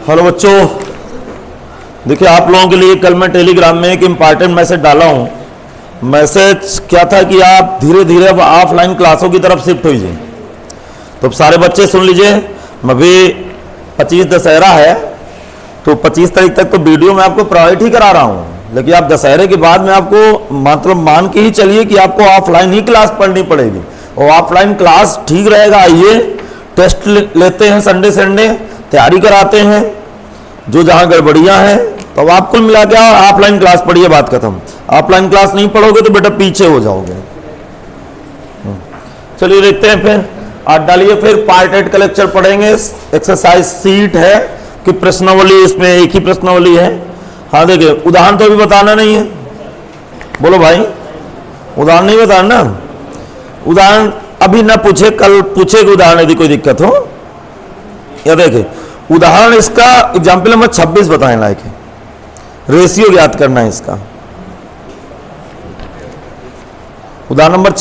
Hello बच्चों, देखिए आप लोगों के लिए कल मैं टेलीग्राम में एक इम्पॉर्टेंट मैसेज डाला हूँ। मैसेज क्या था कि आप धीरे धीरे अब ऑफलाइन क्लासों की तरफ शिफ्ट होइए। तो अब सारे बच्चे सुन लीजिए, अभी 25 दशहरा है तो 25 तारीख तक तो वीडियो मैं आपको प्रोवाइड ही करा रहा हूँ, लेकिन आप दशहरे के बाद में आपको मतलब मान के ही चलिए कि आपको ऑफलाइन ही क्लास पढ़नी पड़ेगी। और ऑफलाइन क्लास ठीक रहेगा। आइए टेस्ट लेते हैं, संडे संडे तैयारी कराते हैं, जो जहाँ गड़बड़ियाँ हैं तो अब आपको मिला के ऑफलाइन क्लास पढ़िए, बात खत्म। ऑफलाइन क्लास नहीं पढ़ोगे तो बेटा पीछे हो जाओगे। चलिए देखते हैं, फिर आज डालिए, फिर पार्ट 8 का लेक्चर पढ़ेंगे। एक्सरसाइज सीट है कि प्रश्नावली, इसमें एक ही प्रश्नावली है। हाँ देखिए, उदाहरण तो अभी बताना नहीं है, बोलो भाई, उदाहरण नहीं बताना ना। उदाहरण अभी ना पूछे, कल पूछेगा उदाहरण यदि कोई दिक्कत हो। या देखिए उदाहरण इसका एग्जाम्पल नंबर 26 बताने लायक है, रेशियो ज्ञात करना है इसका। उदाहरण नंबर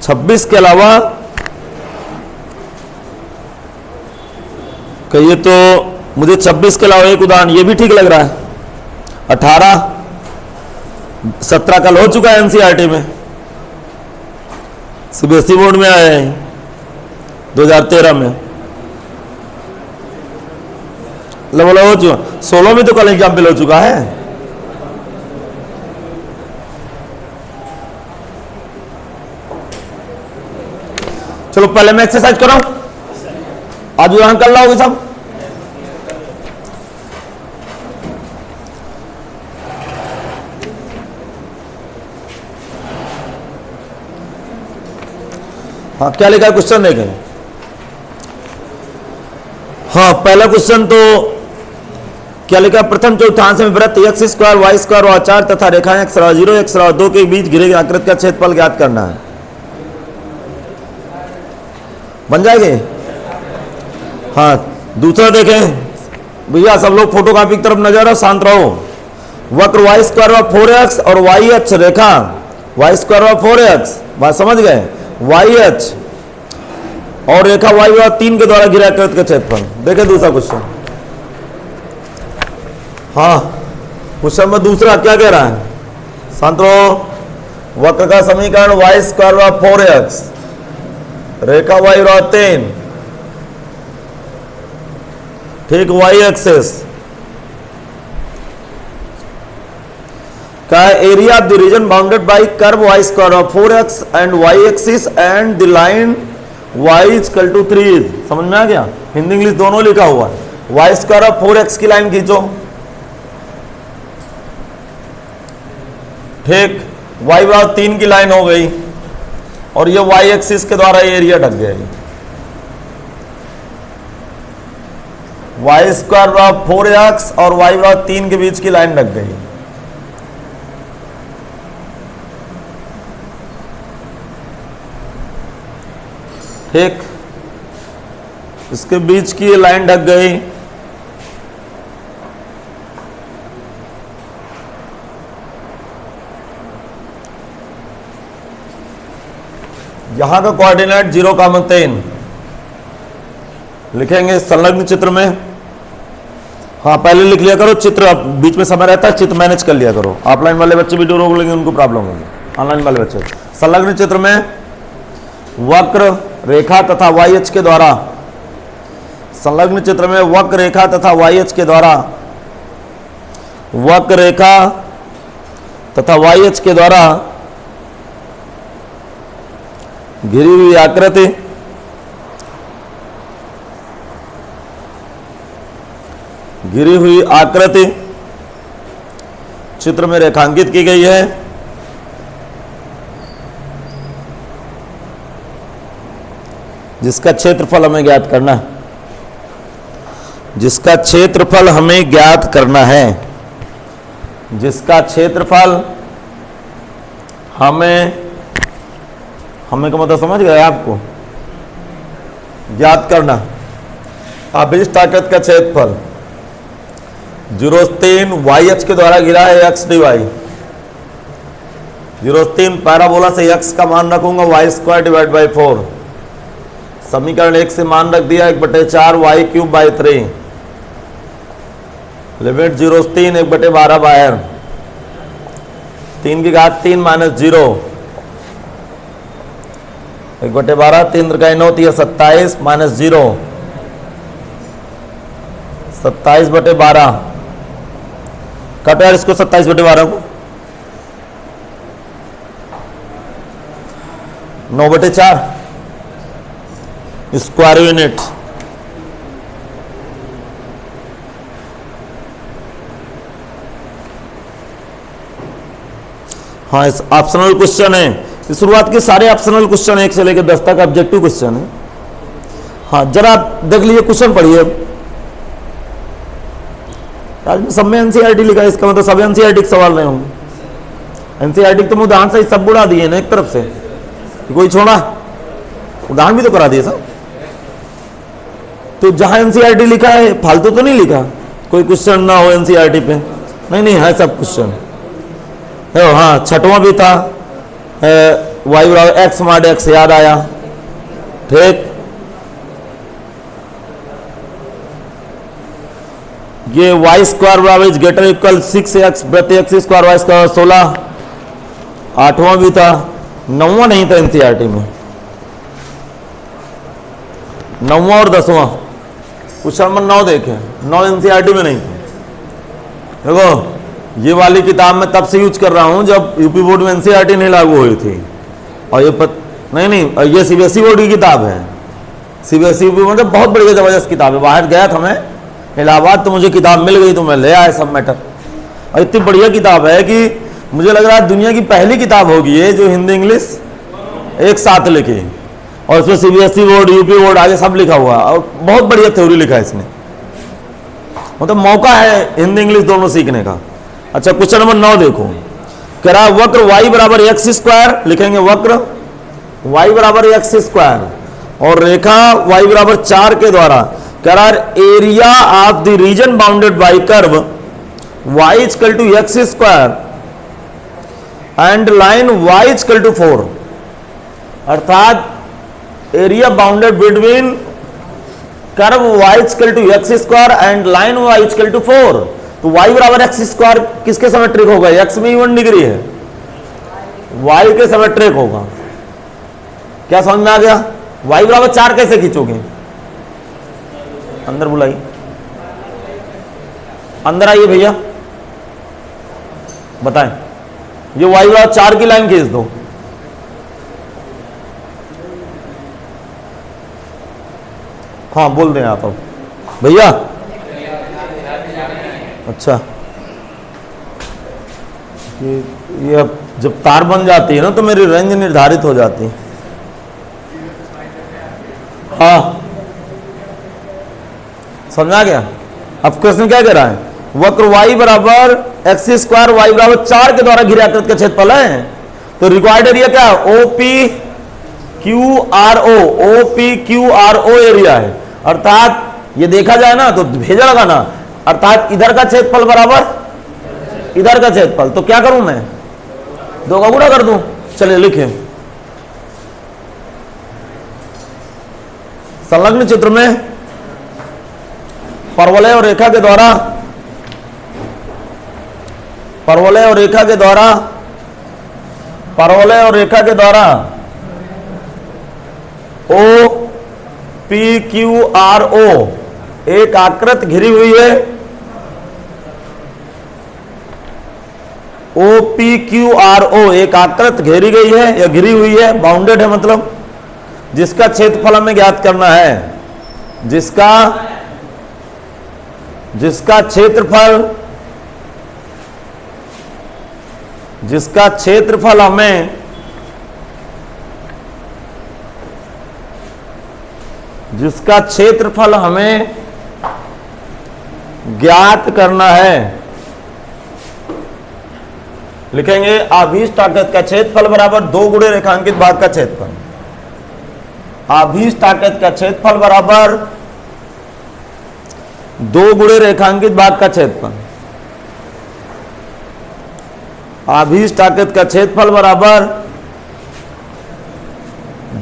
26 के अलावा कहिए तो मुझे 26 के अलावा एक उदाहरण ये भी ठीक लग रहा है। 18 17 कल हो चुका है एनसीईआरटी में, सीबीएसई बोर्ड में आए हैं 2013 में। बोला हो चुका, 16 में तो कल एग्जाम्पल हो चुका है। चलो पहले मैं एक्सरसाइज कर रहा हूं, आज उदाहरण कर लाओगे सब। हाँ क्या लिखा है क्वेश्चन देखें। हाँ पहला क्वेश्चन तो क्या लिखा, प्रथम चौथांश में वृत्त x स्क्वायर y स्क्वायर और 4 तथा रेखाएं x 0 x 2 के बीच घिरे आकृति का क्षेत्रफल ज्ञात करना है। बन जाएंगे। हाँ दूसरा देखें भैया, सब लोग फोटोकॉपी की तरफ नजर, शांत रहो। वक्र y स्क्वायर व 4x और y अक्ष रेखा y स्क्वायर व 4x, बात समझ गए, y अक्ष और रेखा y व 3 के द्वारा घिरे आकृति का क्षेत्रफल। देखें दूसरा क्वेश्चन। हाँ क्वेश्चन में दूसरा क्या कह रहा है, शांत रहो। वक्र का समीकरण y स्क्वायर व 4x रेखा y व 3, ठीक, y एक्सेस का area of the region bounded by curve y square of 4x and y axis and the line y equal to 3। समझ में आ गया, हिंदी इंग्लिश दोनों लिखा हुआ है। y स्क्वायर ऑफ 4x की लाइन खींचो, ठीक, y बराबर 3 की लाइन हो गई और ये y एक्सिस के द्वारा एरिया ढक गया। y स्क्वायर बराबर 4x और y बराबर 3 के बीच की लाइन ढक गई। ठीक, इसके बीच की लाइन ढक गई। यहां का कोऑर्डिनेट 0,3 लिखेंगे संलग्न चित्र में। हाँ पहले लिख लिया करो चित्र, बीच में समय रहता है, चित्र मैनेज कर लिया करो। ऑफलाइन वाले बच्चे वीडियो रोक लेंगे, उनको प्रॉब्लम होगी। ऑनलाइन वाले बच्चे संलग्न चित्र में वक्र रेखा तथा y अक्ष के द्वारा, संलग्न चित्र में वक्र रेखा तथा y अक्ष के द्वारा, वक्र रेखा तथा y अक्ष के द्वारा घिरी हुई आकृति चित्र में रेखांकित की गई है। जिसका क्षेत्रफल हमें ज्ञात करना है, जिसका क्षेत्रफल हमें ज्ञात करना है, जिसका क्षेत्रफल हमें का मतलब समझ गए आपको, ज्ञात करना। अभिष्ट आकृति का क्षेत्रफल 0,3 y अक्ष के द्वारा गिरा है x dy। 0,3 पैराबोला से x का मान रखूंगा y स्क्वायर डिवाइड बाई 4। समीकरण 1 से मान रख दिया 1/4 y³ बाई 3 लिमिट 0 से 3 1/12 बाहर, 3 की घात 3 माइनस 0 1/12, 3 का 9 है 27 माइनस 0 27/12। काटो यार इसको 27/12 को, 9/4 स्क्वायर यूनिट। हाँ इस ऑप्शनल क्वेश्चन है, इस शुरुआत के सारे ऑप्शनल क्वेश्चन 1 से लेकर 10 तक ऑब्जेक्टिव क्वेश्चन है। हाँ जरा देख लीजिए क्वेश्चन पढ़िए। आज में सब में एनसीईआरटी लिखा है, इसका मतलब सब एनसीईआरटी के सवाल नहीं होंगे। एनसीईआरटी तो उदाहरण से सब बुढ़ा दिए ना एक तरफ से, कोई छोड़ा उदाहरण भी तो करा दिए सब। तो जहां एनसीईआरटी लिखा है फालतू तो नहीं लिखा, कोई क्वेश्चन ना हो एनसीईआरटी पे, नहीं है सब क्वेश्चन। हाँ छठवां भी था, वाई बराबर एक्स माड एक्स, याद आया, ठीक। ये वाई स्क्वायर बराबर ग्रेटर इक्वल 6x प्रति एक्स स्क्वायर वाई स्क्वायर 16, आठवां भी था। 9वां नहीं था एनसीईआरटी में, 9वां और 10वां क्वेश्चन नंबर 9 देखे, 9 एनसीईआरटी में नहीं था। देखो ये वाली किताब मैं तब से यूज कर रहा हूं जब यूपी बोर्ड में एनसीईआरटी नहीं लागू हुई थी, और ये नहीं ये सीबीएसई बोर्ड की किताब है। सीबीएसई बोर्ड में बहुत बड़ी जबरदस्त किताब है, बाहर गया था मैं इलाहाबाद तो मुझे किताब मिल गई तो मैं ले आया सब मैटर, और इतनी बढ़िया किताब है कि मुझे लग रहा है दुनिया की पहली किताब होगी ये जो हिंदी इंग्लिश एक साथ लिखी, और उसमें सीबीएसई बोर्ड यूपी बोर्ड आगे सब लिखा हुआ, और बहुत बढ़िया थ्योरी लिखा है इसने, मतलब मौका है हिंदी इंग्लिश दोनों सीखने का। अच्छा क्वेश्चन नंबर 9 देखो, कह रहा वक्र y बराबर एक्स स्क्वायर, लिखेंगे वक्र y बराबर एक्स स्क्वायर और रेखा y बराबर 4 के द्वारा, कह रहा area of the region bounded by curve y equal to x square and line y equal to 4, अर्थात area bounded between curve y equal to x square and line y equal to 4, तो y बराबर x square किसके symmetric होगा? x में 1 degree है, y के symmetric होगा। क्या समझ में आ गया? y बराबर 4 कैसे खींचोगे? अंदर बुलाइए, अंदर आइए भैया, बताएं। ये y बराबर 4 की लाइन खींच दो, हाँ बोल दें आप अब भैया। अच्छा ये अब जब तार बन जाती है ना तो मेरी रेंज निर्धारित हो जाती है। हाँ समझा गया? अब क्वेश्चन क्या कह रहा है? वक्र y बराबर एक्स स्क्वायर वाई बराबर 4 के द्वारा घिरे आकृति का क्षेत्रफल है, तो रिक्वायर्ड एरिया क्या है? OPQRO एरिया है, अर्थात ये देखा जाए ना तो भेजा लगाना, अर्थात इधर का क्षेत्रफल बराबर इधर का क्षेत्रफल, तो क्या करूं मैं? 2 का गुणा कर दूं। चलिए लिखे, संलग्न चित्र में परवलय और रेखा के द्वारा, परवलय और रेखा के द्वारा, परवलय और रेखा के द्वारा OPQRO एक आकृति घिरी हुई है, OPQRO एक आकृति घेरी गई है या घिरी हुई है, बाउंडेड है मतलब, जिसका क्षेत्रफल हमें ज्ञात करना है, जिसका क्षेत्रफल हमें ज्ञात करना है। लिखेंगे आभीष्ट आकृति का क्षेत्रफल बराबर 2 गुणे रेखांकित भाग का क्षेत्रफल। आभीष्ट आकृति का क्षेत्रफल बराबर 2 गुणे रेखांकित भाग का क्षेत्रफल। आभीष्ट आकृति का क्षेत्रफल बराबर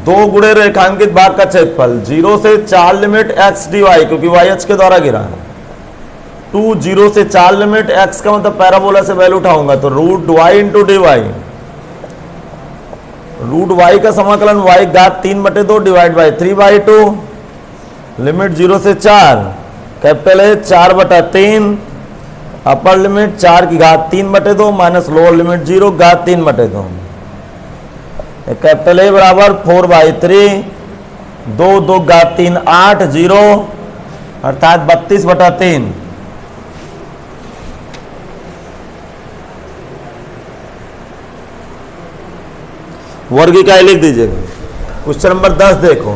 2 गुणे रेखांकित भाग का क्षेत्रफल। 0 से 4 लिमिट x dy, क्योंकि y अक्ष के द्वारा गिरा है। 2 0 से 4 लिमिट, x का मतलब पैराबोला से वैल्यू उठाऊंगा तो root y into d y, root y का समाकलन y घात 3/2 डिवाइड बाई 3/2, लिमिट 0 से 4, कैपिटल है 4/3, अपर लिमिट 4 की घात 3/2 माइनस लोअर लिमिट 0 घात 3/2, कैपिटल ए बराबर 4/3, 2 2 घात 3 8 0 अर्थात 32/3। वर्ग इकाई लिख दीजिएगा। क्वेश्चन नंबर 10 देखो,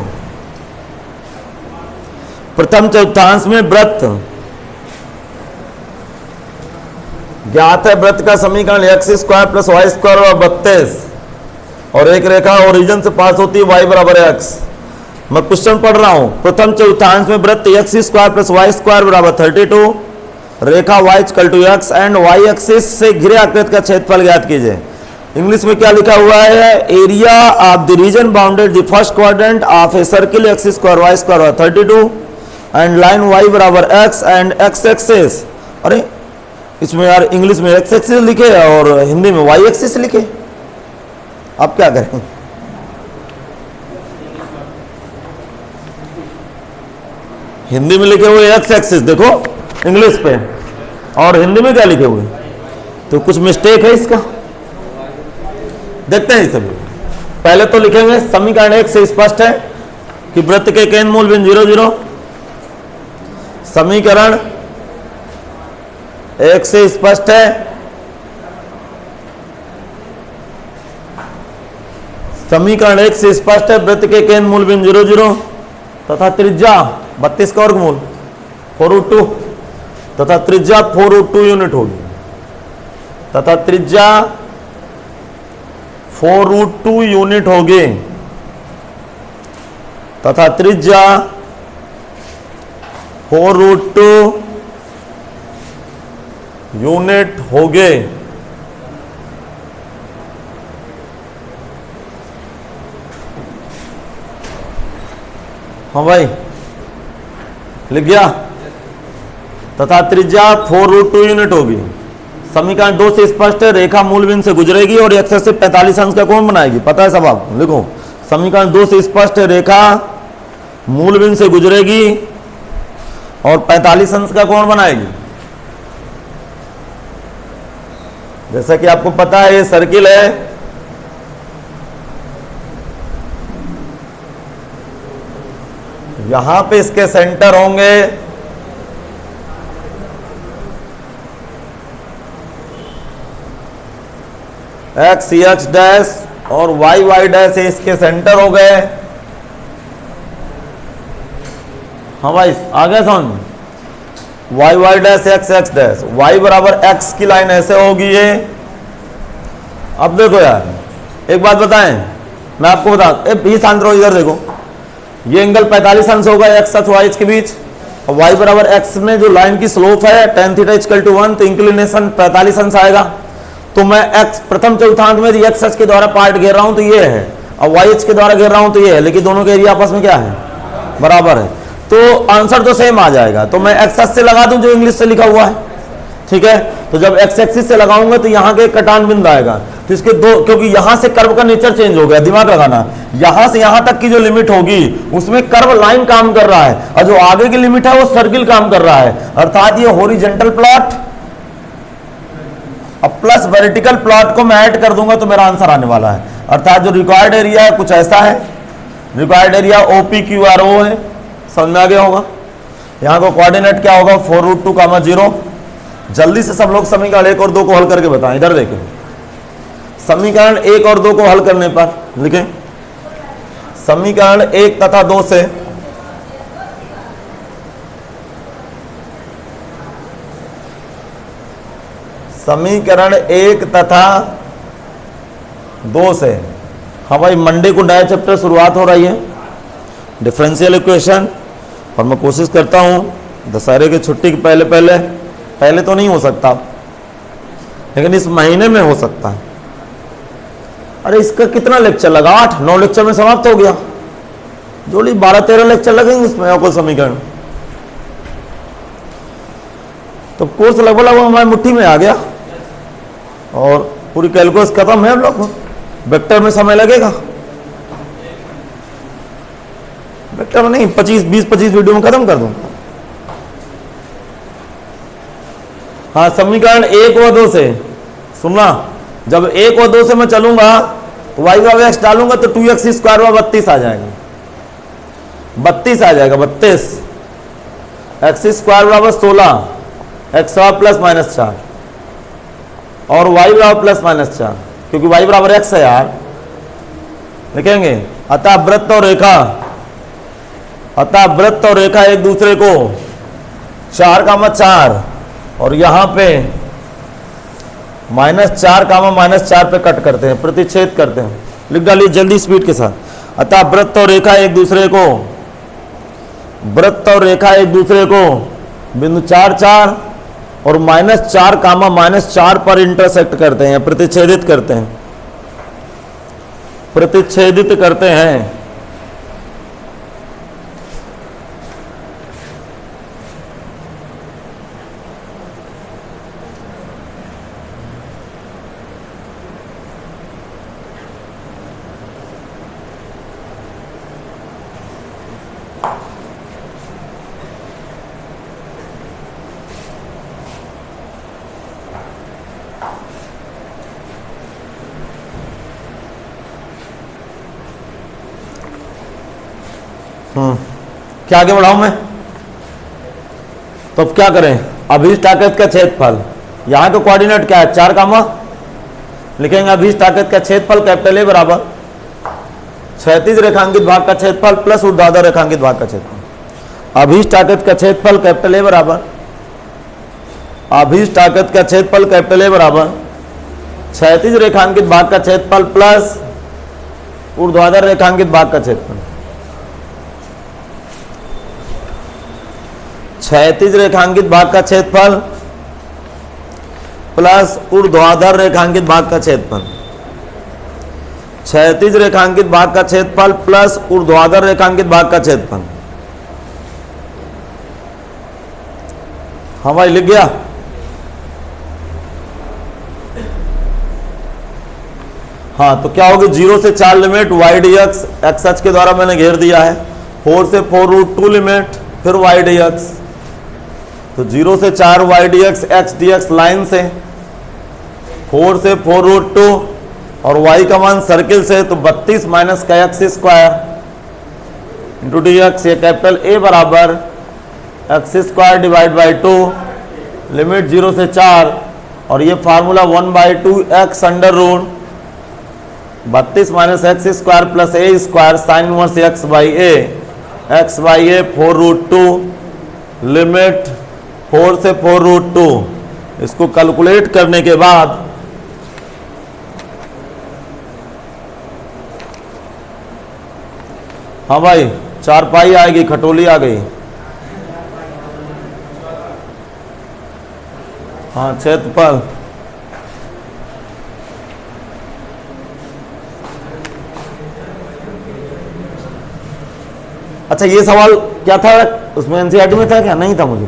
प्रथम चतुर्थांश में वृत्त ज्ञात है। वृत्त का समीकरण x² प्लस y² और 32 और एक रेखा ओरिजिन से पास होती है y बराबर x। मैं क्वेश्चन पढ़ रहा हूं। प्रथम चतुर्थांश में वृत्त x² प्लस y² बराबर 32, रेखा y = x and y axis से घिरे आकृति का क्षेत्रफल ज्ञात कीजिए। इंग्लिश में क्या लिखा हुआ है? Area of the region bounded the first quadrant of a circle x² y² 32 and line y बराबर x एंड x एक्सिस। अरे इसमें यार इंग्लिश में x एक्सिस लिखे और हिंदी में y एक्सिस लिखे, आप क्या करें? हिंदी में लिखे हुए x एक्सिस देखो इंग्लिश पे, और हिंदी में क्या लिखे हुए? तो कुछ मिस्टेक है इसका, देखते हैं सभी। पहले तो लिखेंगे समीकरण 1 से स्पष्ट है कि वृत्त के केंद्र मूल बिंदु 0 0। समीकरण 1 से स्पष्ट है समीकरण 1 से स्पष्ट है वृत्त के केंद्र मूल बिंदु 0 0 तथा त्रिज्या 32 का वर्गमूल 4√2 तथा त्रिज्या 4√2 यूनिट होगी, तथा त्रिज्या 4√2 यूनिट होगी, तथा त्रिज्या 4√2 यूनिट होगे। हाँ भाई लिख गया, तथा त्रिज्या 4√2 यूनिट होगी। समीकरण 2 से स्पष्ट है रेखा मूल बिंदु से गुजरेगी और एक्स से 45 अंश का कोण बनाएगी। पता है सब आपको, लिखो समीकरण 2 से स्पष्ट है रेखा मूल बिंदु से गुजरेगी और 45 अंश का कोण बनाएगी। जैसा कि आपको पता है ये सर्किल है, यहां पे इसके सेंटर होंगे x डैश और y डैश इसके सेंटर हो गए। हाँ भाई आगे समझ, y dash x dash, y बराबर x की लाइन ऐसे होगी ये। अब देखो यार एक बात बताएं, मैं आपको बता ये शांत रहो, इधर देखो, ये एंगल 45 अंश होगा x अक्ष y के बीच, और y बराबर x में जो लाइन की स्लोप है tan थीटा = 1, तो इंक्लिनेशन 45 अंश आएगा। तो मैं x प्रथम चतुर्थांश में x अक्ष के द्वारा पार्ट घेर रहा हूं तो ये है, और y अक्ष के द्वारा घेर रहा हूं तो ये है, लेकिन दोनों के एरिया आपस में क्या है? बराबर है, तो आंसर तो सेम आ जाएगा। तो मैं x अक्ष से लगा दूं जो इंग्लिश से लिखा हुआ है, ठीक है। तो जब x एक्सिस से लगाऊंगा तो यहाँ के कटान बिंदु आएगा, तो इसके दो, क्योंकि यहां से कर्व का नेचर चेंज हो गया, दिमाग लगाना, यहां से यहां तक की जो लिमिट होगी उसमें कर्व लाइन काम कर रहा है, और जो आगे की लिमिट है वो सर्किल काम कर रहा है, अर्थात ये हॉरिजॉन्टल प्लॉट अब प्लस वर्टिकल प्लॉट को मैं ऐड कर दूंगा तो मेरा आंसर आने वाला है। अर्थात जो रिक्वायर्ड एरिया है कुछ ऐसा है, रिक्वायर्ड एरिया OPQRO है, समझ में आ गया होगा। यहाँ को कोऑर्डिनेट क्या होगा? 4√2, 0। जल्दी से सब लोग समीकरण 1 और 2 को हल करके बताएं। इधर देखें, समीकरण 1 और 2 को हल करने पर लिखें, समीकरण 1 तथा 2 से समीकरण 1 तथा 2 से, हाँ भाई मंडे को नया चैप्टर शुरुआत हो रही है डिफरेंशियल इक्वेशन, और मैं कोशिश करता हूँ दशहरे की छुट्टी के पहले तो नहीं हो सकता, लेकिन इस महीने में हो सकता है। अरे इसका कितना लेक्चर लगा? 8-9 लेक्चर में समाप्त हो गया। जोड़ी 12-13 लेक्चर लगेंगे उसमें और कोई समीकरण। तो कोर्स लगभग लगभग हमारी मुट्ठी में आ गया और पूरी कैलकुलस खत्म है हम लोग। वेक्टर में समय लगेगा, वेक्टर में नहीं, 20-25 वीडियो में खत्म कर दूंगा। हाँ, समीकरण 1 व 2 से सुनना, जब 1 व 2 से मैं चलूंगा तो वाई का एक्स डालूंगा तो 2x स्क्वायर व 32 आ जाएगा, 32 आ जाएगा, 32 एक्स स्क्वायर बराबर 16, एक्स प्लस माइनस 4 और वाई बराबर प्लस माइनस 4, क्योंकि वाई बराबर एक्स है यार, लिखेंगे। अतः वृत्त और रेखा, अतः वृत्त और रेखा एक दूसरे को 4, और यहां पे -4, पे कट करते हैं, प्रतिच्छेद करते हैं। लिख डालिए जल्दी स्पीड के साथ। अतः वृत्त और रेखा एक दूसरे को, वृत्त और रेखा एक दूसरे को बिंदु 4 और -4, पर इंटरसेक्ट करते हैं, प्रतिच्छेदित करते हैं, प्रतिच्छेदित करते हैं। क्या आगे बढ़ाऊं मैं? तो अब क्या करें? अभीष्ट आकृति का क्षेत्रफल, यहां का कोऑर्डिनेट क्या है? 4, लिखेंगे अभीष्ट आकृति का क्षेत्रफल कैपिटल ए बराबर क्षैतिज रेखांकित भाग का क्षेत्रफल प्लस ऊर्ध्वाधर रेखांकित भाग का क्षेत्रफल। अभीष्ट आकृति का क्षेत्रफल कैपिटल ए बराबर, अभीष्ट आकृति का क्षेत्रफल कैपिटल ए बराबर क्षैतिज रेखांकित भाग का क्षेत्रफल प्लस ऊर्ध्वाधर रेखांकित भाग का क्षेत्रफल। क्षैतिज रेखांकित भाग का क्षेत्रफल प्लस ऊर्ध्वाधर रेखांकित भाग का क्षेत्रफल, क्षैतिज रेखांकित भाग का क्षेत्रफल प्लस ऊर्ध्वाधर रेखांकित भाग का क्षेत्रफल। हाँ भाई, लिख गया? हाँ, तो क्या होगी? 0 से 4 लिमिट y dx, एक्स अक्ष के द्वारा मैंने घेर दिया है। 4 से 4√2 लिमिट, फिर y dx, तो 0 से 4 y dx x dx line से, 4 से 4√2 और y का मान सर्किल से, तो 32 माइनस का x square into d x, ये कैपिटल ए बराबर x square divide by 2, limit 0 से 4, और ये formula 1/2 x under root 32 minus x square plus a square sine inverse x by a, x by a 4√2, limit 4 से 4√2। इसको calculate करने के बाद हाँ भाई, 4 पाई आएगी, खटोली आ गई। हाँ, क्षेत्रफल अच्छा, ये सवाल क्या था उसमें? एनसीईआरटी में था क्या? नहीं था, मुझे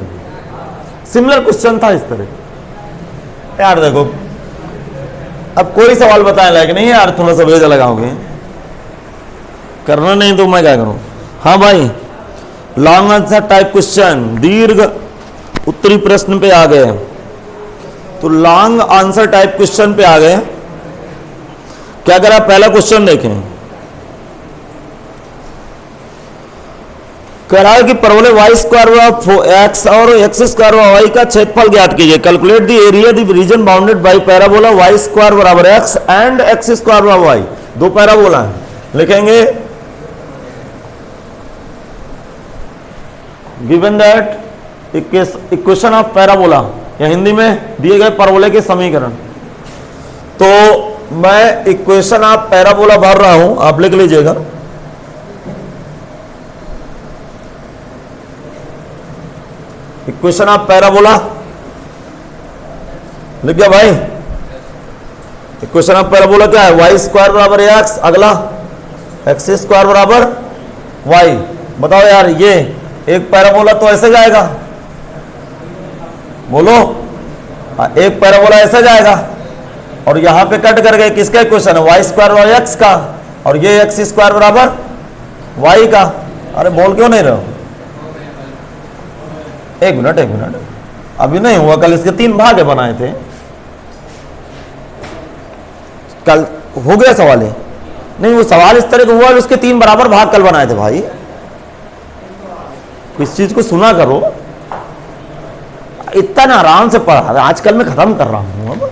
सिमिलर क्वेश्चन था इस तरह। यार देखो, अब कोई सवाल बताने लायक नहीं है यार, थोड़ा सा भेजा लगाओगे, करना नहीं तो मैं क्या करूं? हाँ भाई, लॉन्ग आंसर टाइप क्वेश्चन, दीर्घ उत्तरी प्रश्न पे आ गए। तो लॉन्ग आंसर टाइप क्वेश्चन पे आ गए। क्या करा? पहला क्वेश्चन देखें, कह रहा है कि परवलय वाई स्क्वायर एक्स और एक्स स्क्वायर वाई का क्षेत्रफल ज्ञात कीजिए। Calculate the area the region bounded by parabola y square बराबर एक्स एंड एक्स स्क्वायर बराबर वाई। दो पैराबोला है, लिखेंगे given that equation of parabola, या हिंदी में दिए गए परवलय के समीकरण। तो मैं इक्वेशन ऑफ पैराबोला भर रहा हूं, आप लिख लीजिएगा। इक्वेशन ऑफ पैराबोला लिख गया भाई। इक्वेशन ऑफ पैराबोला क्या है? वाई स्क्वायर बराबर एक्स, अगला एक्स स्क्वायर बराबर वाई। बताओ यार, ये एक पैराबोला तो ऐसे जाएगा, बोलो। एक पैराबोला ऐसा जाएगा और यहां पे कट कर गए, किसका इक्वेशन है? वाई स्क्वायर बाई एक्स का, और ये एक्स स्क्वायर बराबर वाई का। अरे बोल क्यों नहीं रहे हो? एक मिनट, अभी नहीं हुआ, कल इसके 3 भाग बनाए थे, कल हो गया सवाल है। नहीं, वो सवाल इस तरह का हुआ, उसके 3 बराबर भाग कल बनाए थे भाई। इस चीज को सुना करो, इतना आराम से पढ़ा, आजकल मैं खत्म कर रहा हूं। अब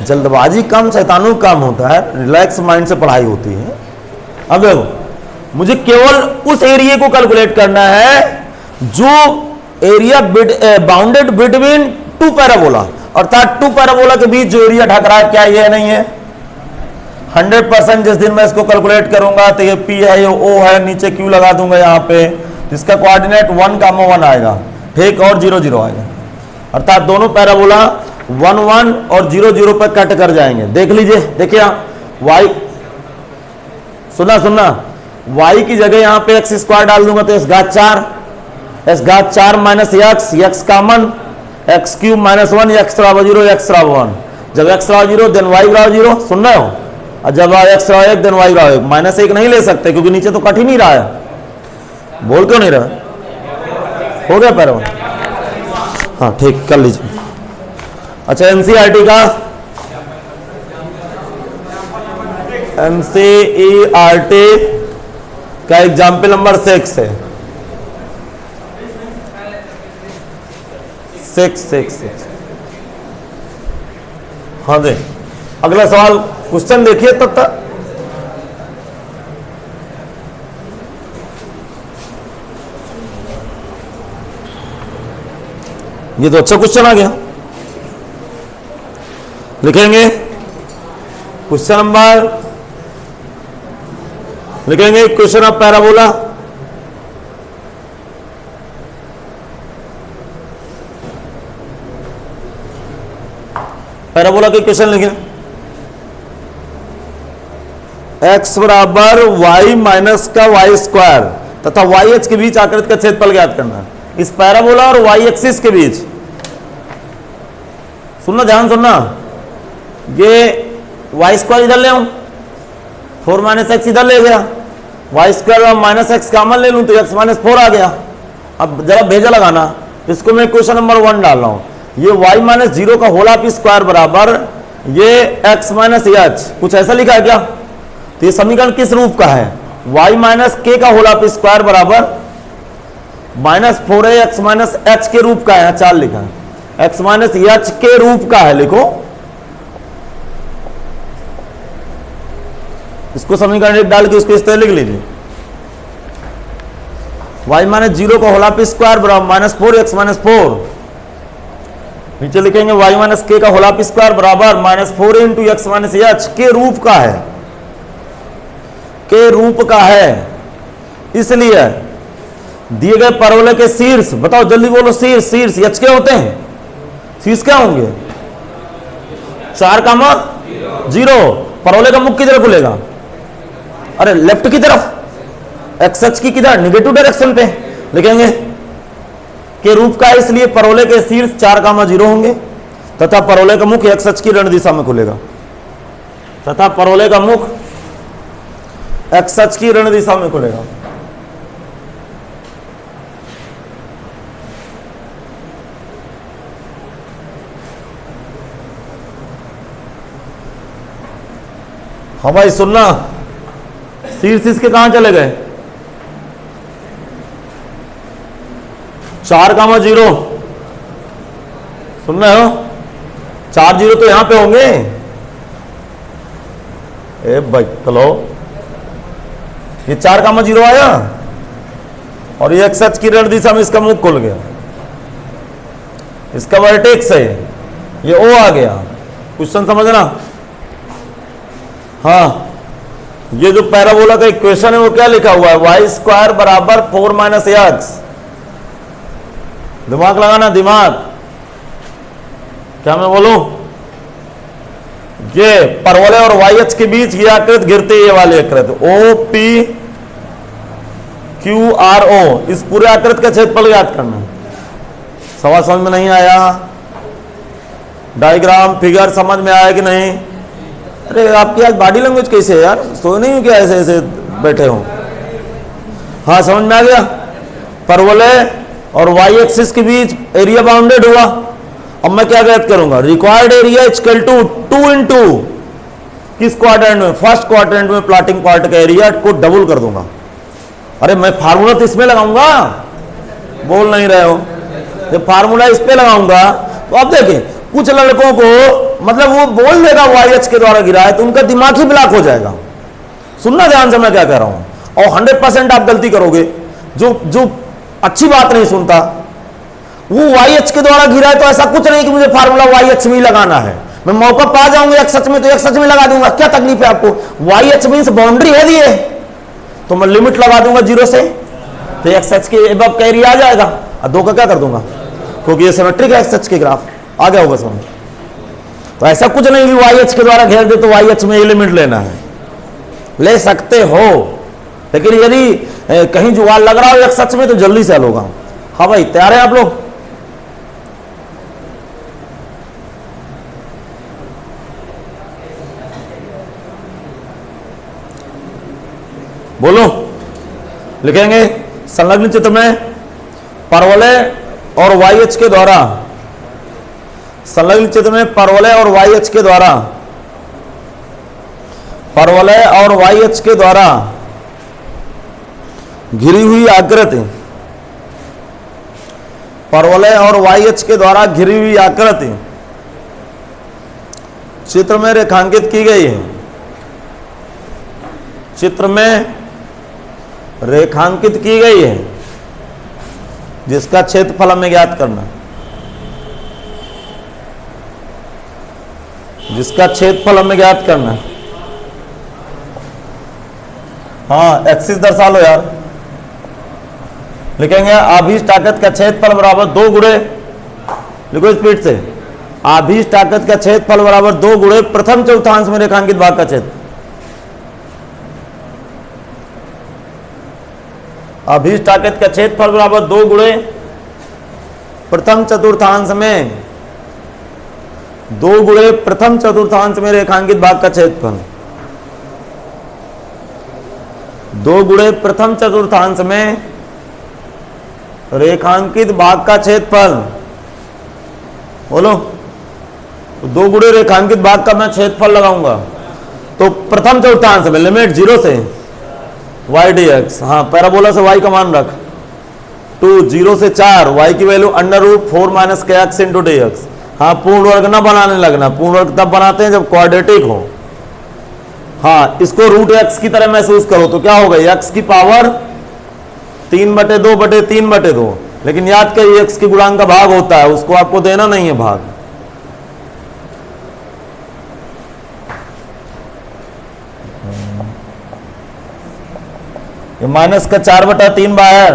जल्दबाजी कम, शैतानू कम होता है, रिलैक्स माइंड से पढ़ाई होती है। अब देखो, मुझे केवल उस एरिया को कैलकुलेट करना है जो एरिया बाउंडेड बिटवीन 2 पैराबोला, अर्थात 2 पैराबोला के बीच जो एरिया ढक रहा है, क्या ये नहीं है? 100% जिस दिन मैं इसको कैलकुलेट करूंगा तो ये P है, ये O है, नीचे Q लगा दूंगा यहाँ पे, इसका कोऑर्डिनेट 1,1 आएगा, ठीक, और 0 0 आएगा, अर्थात दोनों पैराबोला 1 1 और 0 0 पर कट कर जाएंगे। देख लीजिए, देखिए y, सुनना, y की जगह यहाँ पे x स्क्वायर डाल दूंगा तो s घात 4 minus x common, x cube minus 1, x बराबर 0, x बराबर 1। जब x बराबर 0 देन y बराबर 0, सुन रहे हो? और जब x बराबर 1 देन y बराबर 1। माइनस 1 नहीं ले सकते क्योंकि नीचे तो कट ही नहीं रहा है। बोल क्यों नहीं रहा? हो गया पैराबोला? हाँ ठीक, कर लीजिए। अच्छा, एनसीईआरटी का एग्जाम्पल नंबर 6 है, 6। हाँ दे, अगला सवाल, क्वेश्चन देखिए तब तक। ये तो अच्छा क्वेश्चन आ गया। लिखेंगे क्वेश्चन नंबर, लिखेंगे क्वेश्चन ऑफ पैराबोला। पैराबोला के क्वेश्चन लिखें, x बराबर y माइनस का वाई स्क्वायर तथा वाई एच के बीच आकृति का क्षेत्रफल ज्ञात करना है। इस पैराबोला और वाई एक्सिस के बीच, सुनना, ध्यान सुनना, ये वाई स्क्वायर इधर ले आऊं, 4 माइनस एक्स इधर ले गया, y square minus x common ले लूं तो x माइनस 4 आ गया। अब जरा भेजा लगाना, इसको मैं क्वेश्चन नंबर 1 डाल रहा हूं। ये y माइनस 0 का होल ऑफ स्क्वायर बराबर ये x माइनस एच, कुछ ऐसा लिखा है क्या? तो ये समीकरण किस रूप का है? y माइनस के का होल ऑफ स्क्वायर बराबर माइनस 4x माइनस एच के रूप का है, 4 लिखा है, x माइनस एच के रूप का है, लिखो इसको, समीकरण 1 डाल के उसको इस तरह लिख लीजिए, y माइनस 0 का होल ऑफ स्क्वायर बराबर माइनस 4x माइनस 4, नीचे लिखेंगे y माइनस के का होल ऑफ स्क्वायर बराबर minus 4 into x minus H के रूप का है, के रूप का है। इसलिए दिए गए परवलय के शीर्ष, बताओ जल्दी बोलो, शीर्ष एच के होते हैं, शीर्ष क्या होंगे? 4,0। परवलय का मुख किधर खुलेगा? अरे लेफ्ट की तरफ, एक्स अक्ष की किधर? निगेटिव डायरेक्शन पे लिखेंगे के रूप का है, इसलिए परवलय के शीर्ष 4,0 होंगे तथा परवलय का मुख एक्स अक्ष की ऋण दिशा में खुलेगा, तथा परवलय का मुख एक्स अक्ष की ऋण दिशा में खुलेगा। हाँ भाई सुनना, शीर्ष इसके कहां चले गए? 4,0, सुन रहे हो? 4 0 तो यहां पे होंगे। ए भाई चलो, ये 4,0 आया और ये एक्स अक्ष की ऋण दिशा में इसका मुख खुल गया, इसका वर्टेक्स है, ये ओ आ गया। क्वेश्चन समझना। हाँ, ये जो पैराबोला का इक्वेशन है वो क्या लिखा हुआ है? वाई स्क्वायर बराबर 4 माइनस एक्स। दिमाग लगाना, दिमाग, क्या मैं बोलूं? ये परवलय और वाई एच के बीच ये आकृति गिरते, ये वाली आकृति O P Q R O, इस पूरे आकृति का क्षेत्रफल ज्ञात करना है। सवाल समझ में नहीं आया? डायग्राम फिगर समझ में आया कि नहीं? अरे आपकी आज बॉडी लैंग्वेज कैसे है यार? सोए नहीं हो क्या ऐसे ऐसे बैठे हो? हाँ समझ में आ गया। परवलय और वाई एक्सिस के बीच एरिया बाउंडेड हुआ। अब मैं क्या ज्ञात करूंगा? Required area equal to 2 into किस क्वाड्रेंट में? फर्स्ट क्वाड्रेंट में प्लॉटिंग पार्ट का एरिया को डबल कर दूंगा। अरे मैं फार्मूला तो इसमें लगाऊंगा, बोल नहीं रहे हो? जब फार्मूला इस पे लगाऊंगा तो अब देखिए कुछ लड़कों को मतलब वो बोल देगा वाई एच के द्वारा गिरा है तो उनका दिमाग ही ब्लॉक हो जाएगा। सुनना ध्यान से मैं क्या कह रहा हूं। और 100% आप गलती करोगे। जो अच्छी बात नहीं सुनता वो वाई एच के द्वारा गिरा है तो ऐसा कुछ नहीं कि मुझे फार्मूला वाई एच में ही लगाना है। मैं मौका पा जाऊंगा एक सच में तो एक सच में लगा दूंगा, क्या तकलीफ है आपको? वाई एच मीन्स बाउंड्री है दिए तो मैं लिमिट लगा दूंगा 0 से, तो एक्स एच के एबव का एरिया आ जाएगा। और 2 का क्या कर दूंगा क्योंकि ये सिमेट्रिक है एक्स एच के ग्राफ आ गया होगा समझ। तो ऐसा कुछ नहीं कि वाई एच के द्वारा घेर दे तो वाई एच में लिमिट लेना है, ले सकते हो लेकिन यदि कहीं जुगाड़ लग रहा हो एक सच में तो जल्दी से हल होगा। हाँ भाई तैयार है आप लोग? बोलो। लिखेंगे संलग्न चित्र में परवलय और वाई एच के द्वारा, संलग्न चित्र में परवलय और वाई एच के द्वारा, परवलय और वाई एच के द्वारा घिरी हुई आकृति, परवलय और वाई एच के द्वारा घिरी हुई आकृति चित्र में रेखांकित की गई है। चित्र में रेखांकित की गई है जिसका क्षेत्रफल हमें ज्ञात करना, जिसका क्षेत्रफल हमें ज्ञात करना। हाँ एक्सिस दर्शा लो यार। लिखेंगे आभीष ताकत का क्षेत्रफल बराबर 2 गुणे, लिखो स्पीड से, आभीष ताकत का क्षेत्रफल बराबर 2 गुणे प्रथम चौथांश में रेखांकित भाग का क्षेत्र। अभीष्ट ताकत का क्षेत्रफल बराबर 2 गुणे प्रथम चतुर्थांश में, 2 गुणे प्रथम चतुर्थांश में रेखांकित भाग का क्षेत्रफल, 2 गुणे प्रथम चतुर्थांश में रेखांकित भाग का क्षेत्रफल। बोलो 2 गुणे रेखांकित भाग का मैं क्षेत्रफल लगाऊंगा तो प्रथम चतुर्थांश में लिमिट 0 से वाई डी एक्स, हाँ पैराबोला से वाई का मान रख 2 0 से 4 वाई की वैल्यू √4 माइनस के एक्स इंटू डी एक्स। हाँ पूर्ण वर्ग ना बनाने लगना, पूर्ण वर्ग तब बनाते हैं जब क्वाड्रेटिक हो। हाँ इसको √x की तरह महसूस करो तो क्या होगा x की पावर 3/2/3/2, लेकिन याद करिए x के गुणांक का भाग होता है उसको आपको देना नहीं है भाग। ये माइनस का 4/3 बाहर,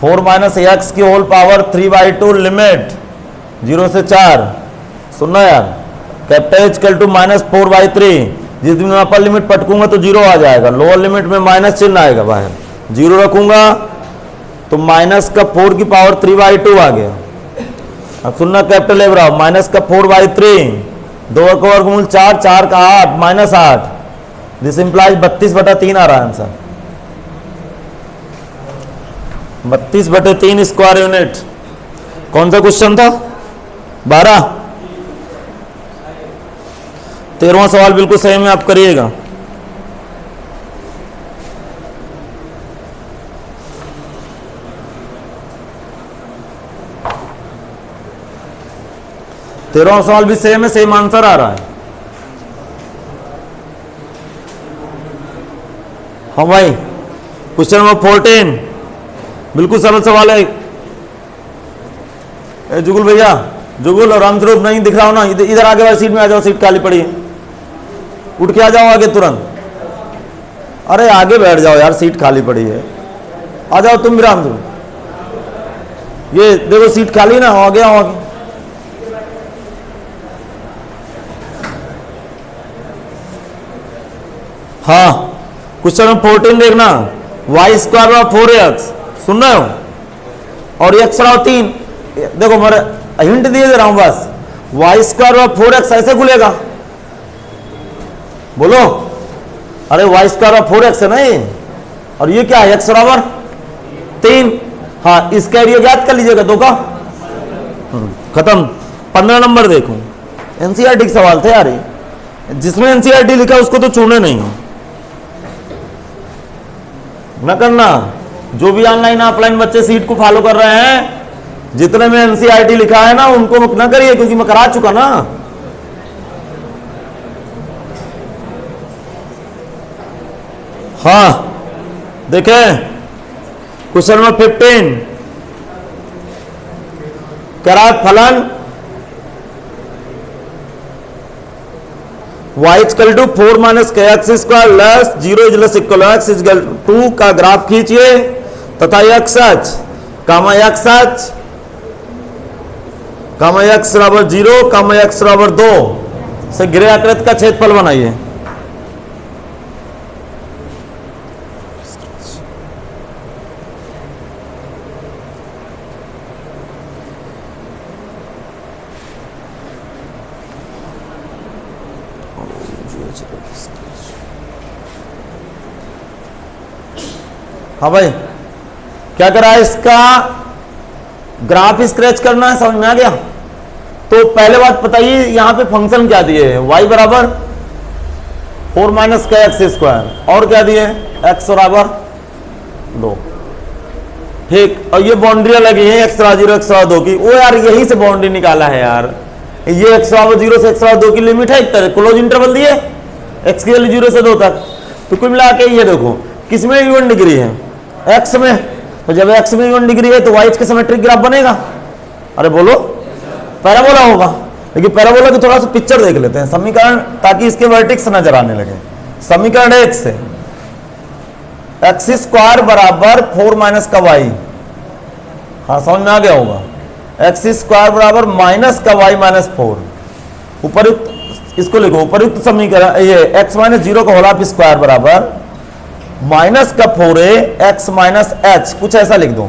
4 माइनस एक्स की होल पावर 3/2 लिमिट 0 से 4। सुनना यार, कैपिटल एच इक्वल टू -4/3। जिस दिन मैं अपर लिमिट पटकूंगा तो 0 आ जाएगा, लोअर लिमिट में माइनस चिन्ह आएगा बाहर, 0 रखूंगा तो माइनस का 4 की पावर 3/2 आ गया। अब सुनना कैपिटल ए बराबर माइनस का 4/3, 2 का वर्गमूल 4, 4 का 8 -8, दिस इंप्लाइज 32/3 आ रहा है आंसर। 32/3 square unit. कौन सा क्वेश्चन था? 12। 13वां सवाल बिल्कुल सही में आप करिएगा। तेरहवां सवाल भी सेम है, सेम आंसर आ रहा है। हाँ भाई क्वेश्चन नंबर 14 बिल्कुल सरल सवाल है। जुगुल भैया, जुगुल और रामस्वरूप नहीं दिख रहा हो ना, इधर आगे वाली सीट में आ जाओ, सीट खाली पड़ी है, उठ के आ जाओ आगे तुरंत। अरे आगे बैठ जाओ यार, सीट खाली पड़ी है, आ जाओ तुम भी रामस्वरूप। ये देखो सीट खाली ना, हो गया हो आगे। हाँ क्वेश्चन नंबर 14 देखना, y² 4x सुन रहे हो, और x 3 देखो मेरे हिंट दिए दे रहा हूं बस, वाई स्क्वायर और 4x ऐसे खुलेगा, बोलो। अरे वाई स्क्वायर और 4x है ना ये, और ये क्या है, x बराबर 3। हाँ, इसका एरिया ज्ञात कर लीजिएगा, दो का खत्म। 15 नंबर देखो, एनसीईआरटी के सवाल थे यार, जिसमें एनसीईआरटी लिखा उसको तो छोड़ने नहीं न करना। जो भी ऑनलाइन ऑफलाइन बच्चे सीट को फॉलो कर रहे हैं, जितने में एनसीईआरटी लिखा है ना उनको न करिए, क्योंकि मैं करा चुका ना। हाँ देखें, क्वेश्चन नंबर 15 करा फलन y इक्वल टू 4 माइनस के x square less 0 is equal x equal 2 का ग्राफ खींचिए तथा x सच कामा x सच कामा x बराबर 0 कामा x बराबर 2 से घिरे आकृति का क्षेत्रफल बनाइए। हाँ भाई, क्या करा है, इसका ग्राफ स्क्रैच करना है, समझ में आ गया। तो पहले बात बताइए, यहां पे फंक्शन क्या दिए है, y बराबर 4 माइनस का एक्स स्क्वायर, और क्या दिए, x बराबर 2। ठीक, और ये बाउंड्री लगी है x बराबर 0 x बराबर 2 की। वो यार यही से बाउंड्री निकाला है यार, ये x बराबर 0 से x बराबर 2 की लिमिट है, एक तरह क्लोज इंटरवल दिए x की वैल्यू 0 से 2 तक। तो कुल मिला के ये देखो किसमें इवन डिग्री है, x में। तो जब x में इवन डिग्री है तो y के सिमेट्रिक ग्राफ बनेगा। अरे बोलो, पैराबोला होगा। लेकिन पैराबोला की थोड़ा सा पिक्चर देख लेते हैं, समीकरण, ताकि इसके वर्टेक्स नजर आने लगे। समीकरण 1 से एक्स स्क्वायर बराबर 4 माइनस का y, हाँ समझ में आ गया होगा, एक्स स्क्वायर बराबर माइनस का y माइनस 4। उपरुक्त इसको लिखो, उपरुक्त समीकरण ये x माइनस 0 का होल ऑफ स्क्वायर बराबर माइनस का 4a x माइनस h, कुछ ऐसा लिख दो।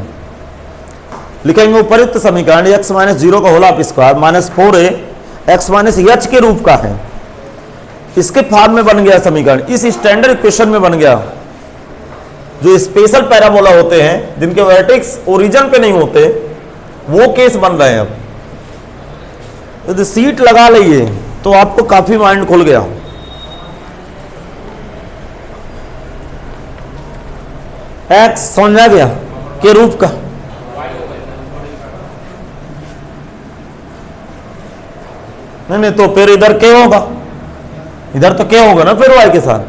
लिखेंगे उपरुक्त समीकरण x माइनस 0 का whole of square minus 4a x minus h के रूप का है। इसके फॉर्म में बन गया समीकरण, इस स्टैंडर्ड इक्वेशन में बन गया। जो स्पेशल पैराबोला होते हैं जिनके वर्टेक्स ओरिजिन पे नहीं होते, वो केस बन रहे हैं। अब यदि सीट लगा लीजिए तो आपको काफी माइंड खुल गया। x समझा गया के रूप का, नहीं तो फिर इधर क्या होगा, इधर तो क्या होगा ना फिर y के साथ,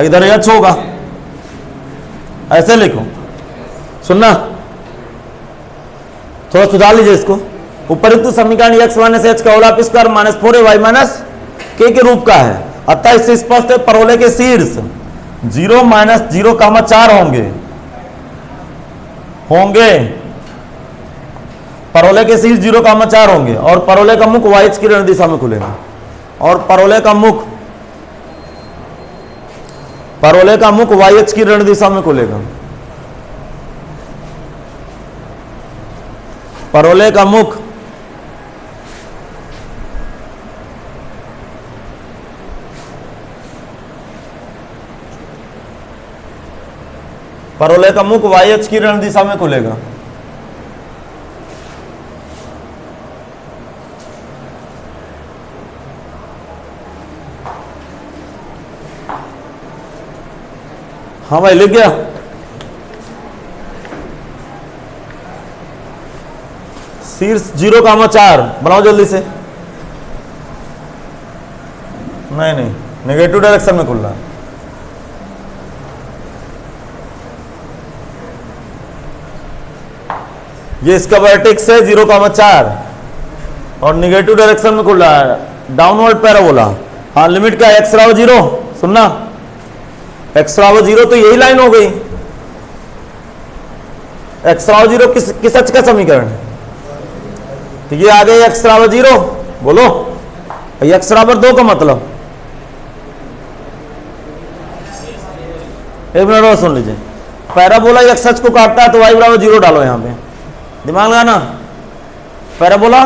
इधर h होगा। ऐसे लिखो, सुनना, थोड़ा सुधार लीजिए इसको। उपरुक्त समीकरण x माइनस h का whole of square minus 4y minus k के रूप का है। अतः इससे स्पष्ट है परवलय के शीर्ष 0 माइनस 0 कामा 4 होंगे परवलय के शीर्ष 0 कामा 4 होंगे, और परवलय का मुख y की ऋण दिशा में खुलेगा, और परवलय का मुख y की ऋण दिशा में खुलेगा। परवलय का मुख y की ऋण दिशा में खुलेगा। हाँ भाई लिख गया। शीर्ष 0 कामा 4 बनाओ जल्दी से। नहीं, नेगेटिव डायरेक्शन में खुल रहा है। ये इसका वर्टेक्स है 0 कामा 4 और निगेटिव डायरेक्शन में खुल रहा है, डाउनवर्ड पैराबोला। हाँ, लिमिट क्या है, x बराबर 0, सुनना, x बराबर 0 तो यही लाइन हो गई। x बराबर 0 किस अक्ष का समीकरण है, तो ये आ गई x बराबर 0, बोलो। x बराबर 2 का मतलब, एक मिनट और सुन लीजिए, पैराबोला x अक्ष को काटता है तो y बराबर 0 डालो यहां पे। दिमाग लगाना, पैराबोला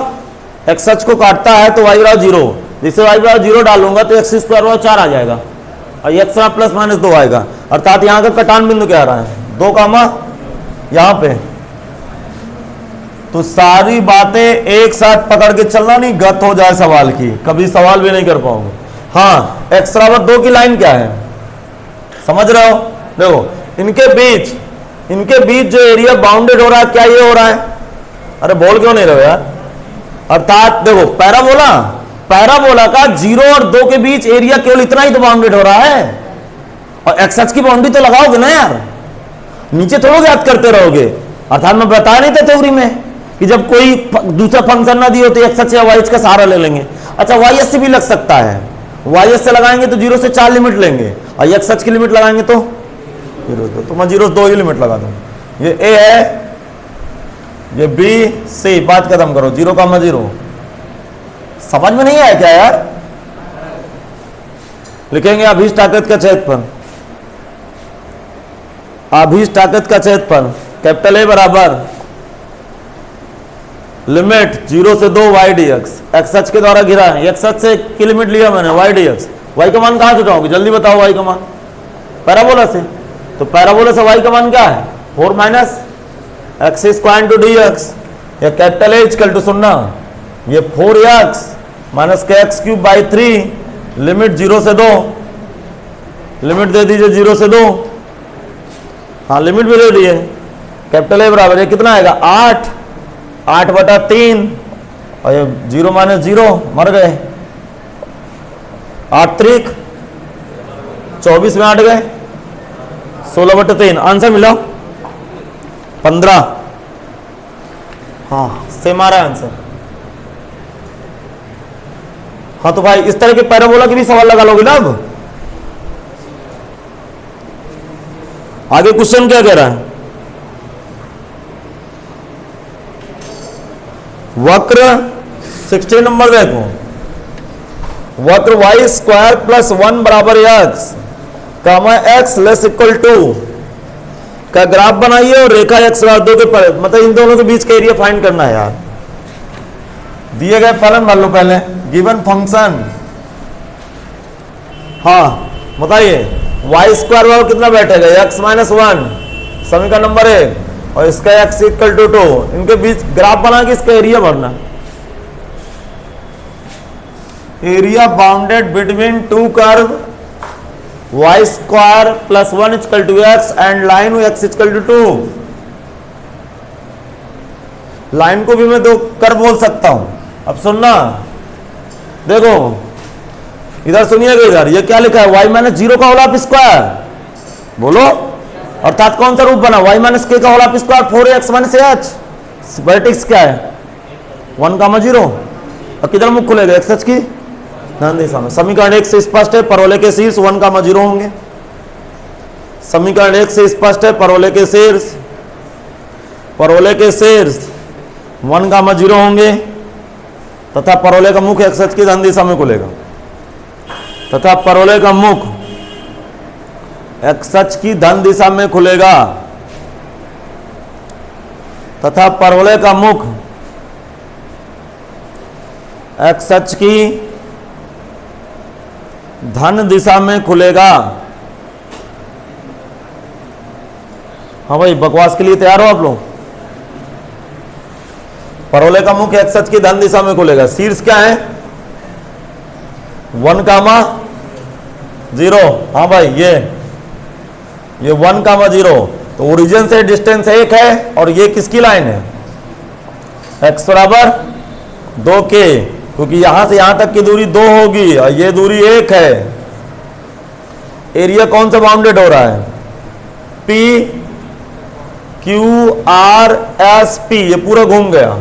एक्स अक्ष को काटता है तो वाई बराबर 0, जिससे वाई बराबर 0 डालूंगा तो एक्स स्क्वायर बराबर 4 आ जाएगा और एक्स प्लस माइनस 2 आएगा। अर्थात यहाँ का कटान बिंदु क्या आ रहा है 2 कामा यहाँ पे। तो सारी बातें एक साथ पकड़ के चलना, नहीं गत हो जाए सवाल की, कभी सवाल भी नहीं कर पाओगे। हाँ, एक्स बराबर 2 की लाइन क्या है समझ रहे हो? देखो इनके बीच जो एरिया बाउंडेड हो रहा है क्या ये हो रहा है? अरे बोल क्यों नहीं रहे हो यार? अर्थात देखो पैराबोला का 0 और 2 के बीच एरिया केवल इतना ही तो बाउंडेड हो रहा है, और एक्स एक्स की बाउंड्री तो लगाओगे ना यार, नीचे थोड़ा याद करते रहोगे। अर्थात मैं बताया नहीं था थ्योरी में कि जब कोई दूसरा फंक्शन ना दियो तो एक्स एक्स या वाई एक्स का सहारा ले लेंगे। अच्छा वाई एस से भी लग सकता है, वाई एस से लगाएंगे तो 0 से 4 लिमिट लेंगे और एक्स एक्स की लिमिट लगाएंगे तो 0 तो मैं 0 से 2 ही लिमिट लगा दूं। ये ए है, ये बी सी, बात खत्म करो। 0,0 समझ में नहीं आया क्या यार? लिखेंगे अभीष्ट ताकत का क्षेत्रफल, अभीष्ट ताकत का क्षेत्रफल कैपिटल ए बराबर लिमिट 0 से 2 वाई डी एक्स, एक्स अक्ष के द्वारा घिरा है, एक्स अक्ष से की लिमिट लिया मैंने वाई डी एक्स। वाई का मान कहां से उठाओगे जल्दी बताओ? वाई का मान पैराबोला से, तो पैराबोला से वाई का मान क्या है 4 minus x square two d x, या कैपिटल ए इक्वल टू 0, ये 4x माइनस के एक्स क्यूब बाई 3, लिमिट 0 से 2, लिमिट दे दीजिए 0 से 2, हाँ लिमिट भी दे दिए। कैपिटल ए बराबर ये कितना आएगा 8/3, और ये 0 माइनस 0 मर गए, 8 त्रिक 24 में 8 गए, 16/3 आंसर मिला 15। हाँ सेम आ रहा है आंसर। हाँ तो भाई इस तरह के पैराबोला के भी सवाल लगा लोगे ना। अब आगे क्वेश्चन क्या कह रहा है? वक्र 16 नंबर देखो, वक्र वाई स्क्वायर प्लस 1 बराबर x comma x less equal to का ग्राफ बनाइए और रेखा एक्स दो के मतलब इन दोनों के बीच का एरिया फाइंड करना है यार। दिए गए फलन मान लो पहले, गिवन फंक्शन, हाँ बताइए वाई स्क्वायर बराबर कितना बैठेगा एक्स माइनस 1, समीकरण नंबर 1, और इसका एक्स इक्वल टू 2, इनके बीच ग्राफ बना के इसका एरिया भरना। Area bounded between two curve y square plus 1 equal to x and line x equal to 2। Line को भी मैं 2 कर्व बोल सकता हूं। अब सुनना, देखो इधर सुनिएगा, इधर ये क्या लिखा है y माइनस 0 का होल ऑफ स्क्वायर, बोलो अर्थात कौन सा रूप बना y माइनस k का whole of square 4x minus h, vertex क्या है 1,0, और किधर मुख खुलेगा x h की ध्यान दिशा में। समीकरण 1 से स्पष्ट है परवलय के शीर्ष 1,0 होंगे। समीकरण 1 से स्पष्ट है परवलय के शीर्ष 1,0 होंगे तथा परवलय का मुख एक्स अक्ष की धन दिशा में खुलेगा, तथा परवलय का मुख एक्स अक्ष की धन दिशा में खुलेगा, तथा परवलय का मुख एक्स अक्ष की धन दिशा में खुलेगा। हाँ भाई बकवास के लिए तैयार हो आप लोग? परवलय का मुख एक्स अक्ष की धन दिशा में खुलेगा। शीर्ष क्या है 1,0। हाँ भाई ये 1,0, तो ओरिजिन से डिस्टेंस 1 है और ये किसकी लाइन है x बराबर 2k, क्योंकि यहां से यहां तक की दूरी 2 होगी और ये दूरी 1 है। एरिया कौन सा बाउंडेड हो रहा है P Q R S P, ये पूरा घूम गया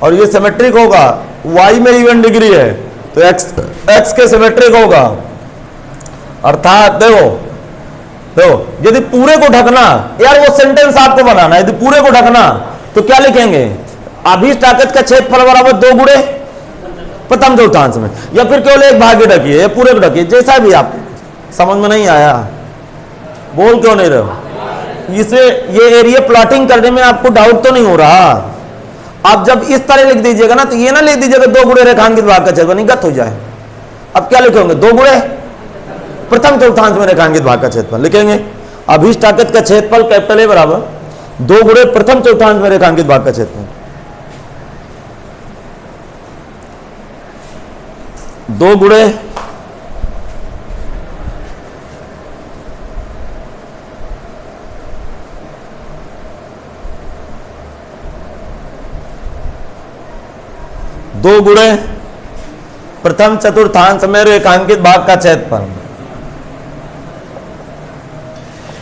और ये सिमेट्रिक होगा, y में इवन डिग्री है तो x के सिमेट्रिक होगा। अर्थात देखो यदि पूरे को ढकना, यार वो सेंटेंस आपको बनाना, यदि पूरे को ढकना तो क्या लिखेंगे अभीष्ट ताकत का क्षेत्रफल बराबर 2 गुणे प्रथम चौथांश में, या फिर केवल एक भाग ढकिए या पूरे को ढकिए, जैसा भी आप। समझ में नहीं आया बोल क्यों नहीं रहे हो? इसे ये एरिया प्लॉटिंग करने में आपको डाउट तो नहीं हो रहा? आप जब इस तरह लिख दीजिएगा ना, तो ये ना लिख दीजिएगा 2 गुणे रेखांकित भाग का क्षेत्रफल, गत हो जाए। अब क्या लिखेंगे? 2 गुणे प्रथम चतुर्थांश में रेखांकित भाग का क्षेत्रफल लिखेंगे। अभीष्ट आयत का क्षेत्रफल कैपिटल ए बराबर 2 गुणे प्रथम चतुर्थांश में रेखांकित भाग का क्षेत्रफल। 2 गुणे प्रथम चतुर्थांश में रेखांकित भाग का क्षेत्रफल।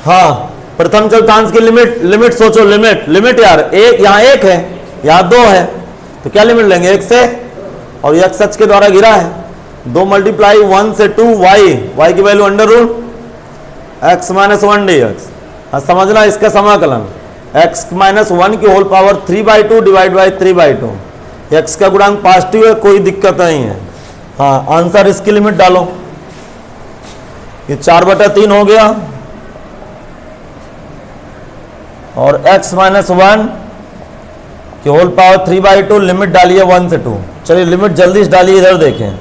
हाँ, प्रथम चतुर्थांश की लिमिट सोचो, लिमिट यार, एक यहां 1 है, यहां 2 है, तो क्या लिमिट लेंगे? 1 से, और यह सच के द्वारा गिरा है, 2 मल्टीप्लाई 1 से 2 y की value under root x minus 1 dx। हाँ, समझना इसका समाकलन x माइनस 1 की whole power 3/2 divide by 3/2। x का गुणांक पॉजिटिव है, कोई दिक्कत नहीं है। हाँ, आंसर इसकी लिमिट डालो, ये 4/3 हो गया, और x माइनस 1 की होल पावर 3/2, लिमिट डालिए 1 से 2। चलिए लिमिट जल्दी से डालिए, इधर देखें,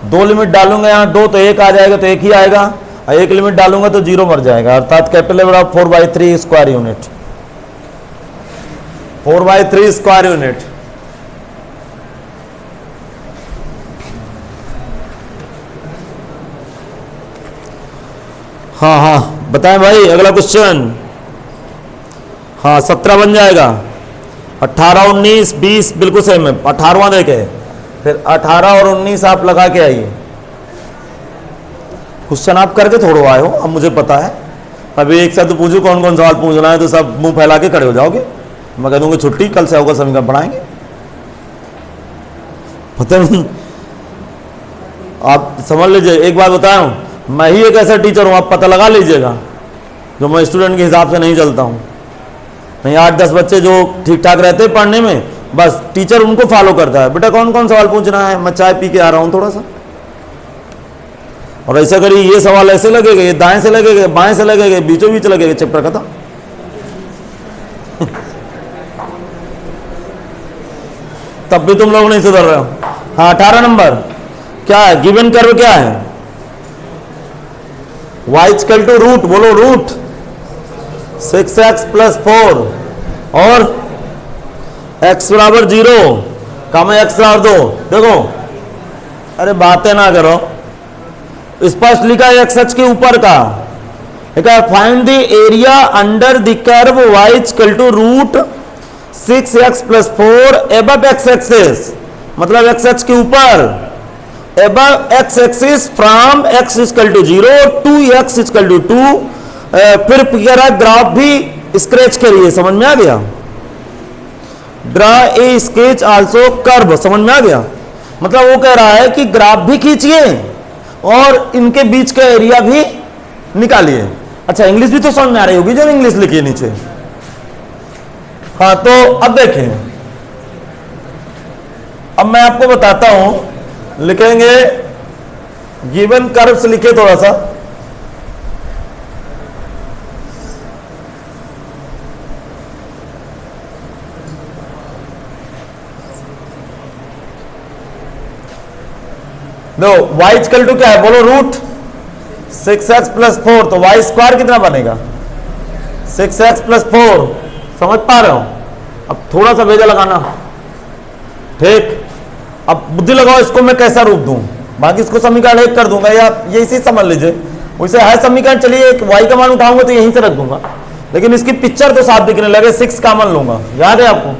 2 लिमिट डालूंगा, यहाँ 2 तो 1 आ जाएगा, तो 1 ही आएगा, और 1 लिमिट डालूंगा तो 0 मर जाएगा, अर्थात कैपिटल बराबर 4/3 स्क्वायर यूनिट, 4/3 स्क्वायर यूनिट। हाँ हाँ बताएं भाई, अगला क्वेश्चन। हाँ 17 बन जाएगा, 18, 19, 20 बिल्कुल सेम है, 18वां देखे, फिर 18 और 19 आप लगा के आइए। क्वेश्चन आप करके थोड़ा आए हो, अब मुझे पता है, अभी एक साथ तो पूछू कौन कौन सवाल पूछना है, तो सब मुंह फैला के खड़े हो जाओगे, मैं कह दूंगा छुट्टी, कल से होगा समीकरण पढ़ाएंगे। पता नहीं, आप समझ लीजिए, एक बात बताया हूं, मैं ही एक ऐसा टीचर हूं, आप पता लगा लीजिएगा, जो मैं स्टूडेंट के हिसाब से नहीं चलता हूं। नहीं, 8-10 बच्चे जो ठीक ठाक रहते हैं पढ़ने में, बस टीचर उनको फॉलो करता है, बेटा कौन कौन सवाल पूछना है, मैं चाय पी के आ रहा हूं थोड़ा सा, और ऐसा करिए, ये सवाल ऐसे लगेगा, ये दाएं से लगेगा, बाएं से लगेगा, बीचों बीच लगेगा, चैप्टर खत्म। तब भी तुम लोग नहीं सुधर रहे हो। हाँ 18 नंबर क्या है? गिवन कर्व क्या है? y इक्वल टू रूट, बोलो रूट 6x प्लस 4 और x बराबर 0, कम है x बराबर 2। देखो, अरे बातें ना करो, स्पष्ट लिखा है x अक्ष के ऊपर का, लिखा है find the area under the curve y equal to root 6x plus 4 above x axis, मतलब x अक्ष के ऊपर, above x axis from x equal to 0 to x equal to 2। फिर कह रहा है ग्राफ भी स्केच करिए, समझ में आ गया? Draw a sketch also curve, समझ में आ गया? मतलब वो कह रहा है कि ग्राफ भी खींचिए और इनके बीच का एरिया भी निकालिए। अच्छा, इंग्लिश भी तो समझ में आ रही होगी जो इंग्लिश लिखी है नीचे। हाँ, तो अब देखें, अब मैं आपको बताता हूं, लिखेंगे गिवन कर्व्स लिखे थोड़ा सा, दो y इक्वल टू क्या है, बोलो रूट 6x प्लस 4, तो y स्क्वायर कितना बनेगा? 6x प्लस 4, समझ पा रहे हो? अब थोड़ा सा भेजा लगाना, ठीक? अब बुद्धि लगाओ, इसको मैं कैसा रूप दूं, बाकी इसको समीकरण 1 कर दूंगा, या ये इसी समझ लीजिए, वैसे है समीकरण। चलिए एक y का मान उठाऊंगा तो यहीं से रख दूंगा, लेकिन इसकी पिक्चर तो साफ दिखने लगे, 6 कॉमन लूंगा, याद है आपको?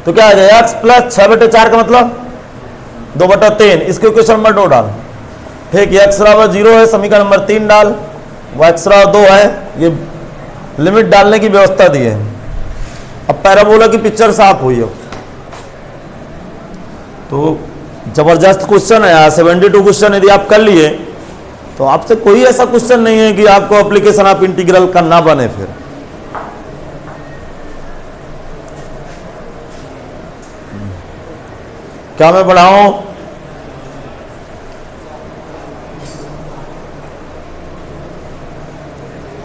तो क्या आ जाएगा? x प्लस 6/4 का मतलब 2/3, इसके इक्वेशन नंबर 2 डाल, ठीक? x बराबर 0 है, समीकरण नंबर 3 डाल, x बराबर 2 है, ये लिमिट डालने की व्यवस्था दी है। अब पैराबोला की पिक्चर साफ हुई है, तो जबरदस्त क्वेश्चन है यार, 72 क्वेश्चन यदि आप कर लिए तो आपसे कोई ऐसा क्वेश्चन नहीं है कि आपको एप्लीकेशन ऑफ इंटीग्रल का ना बने। फिर क्या मैं बढ़ाऊं?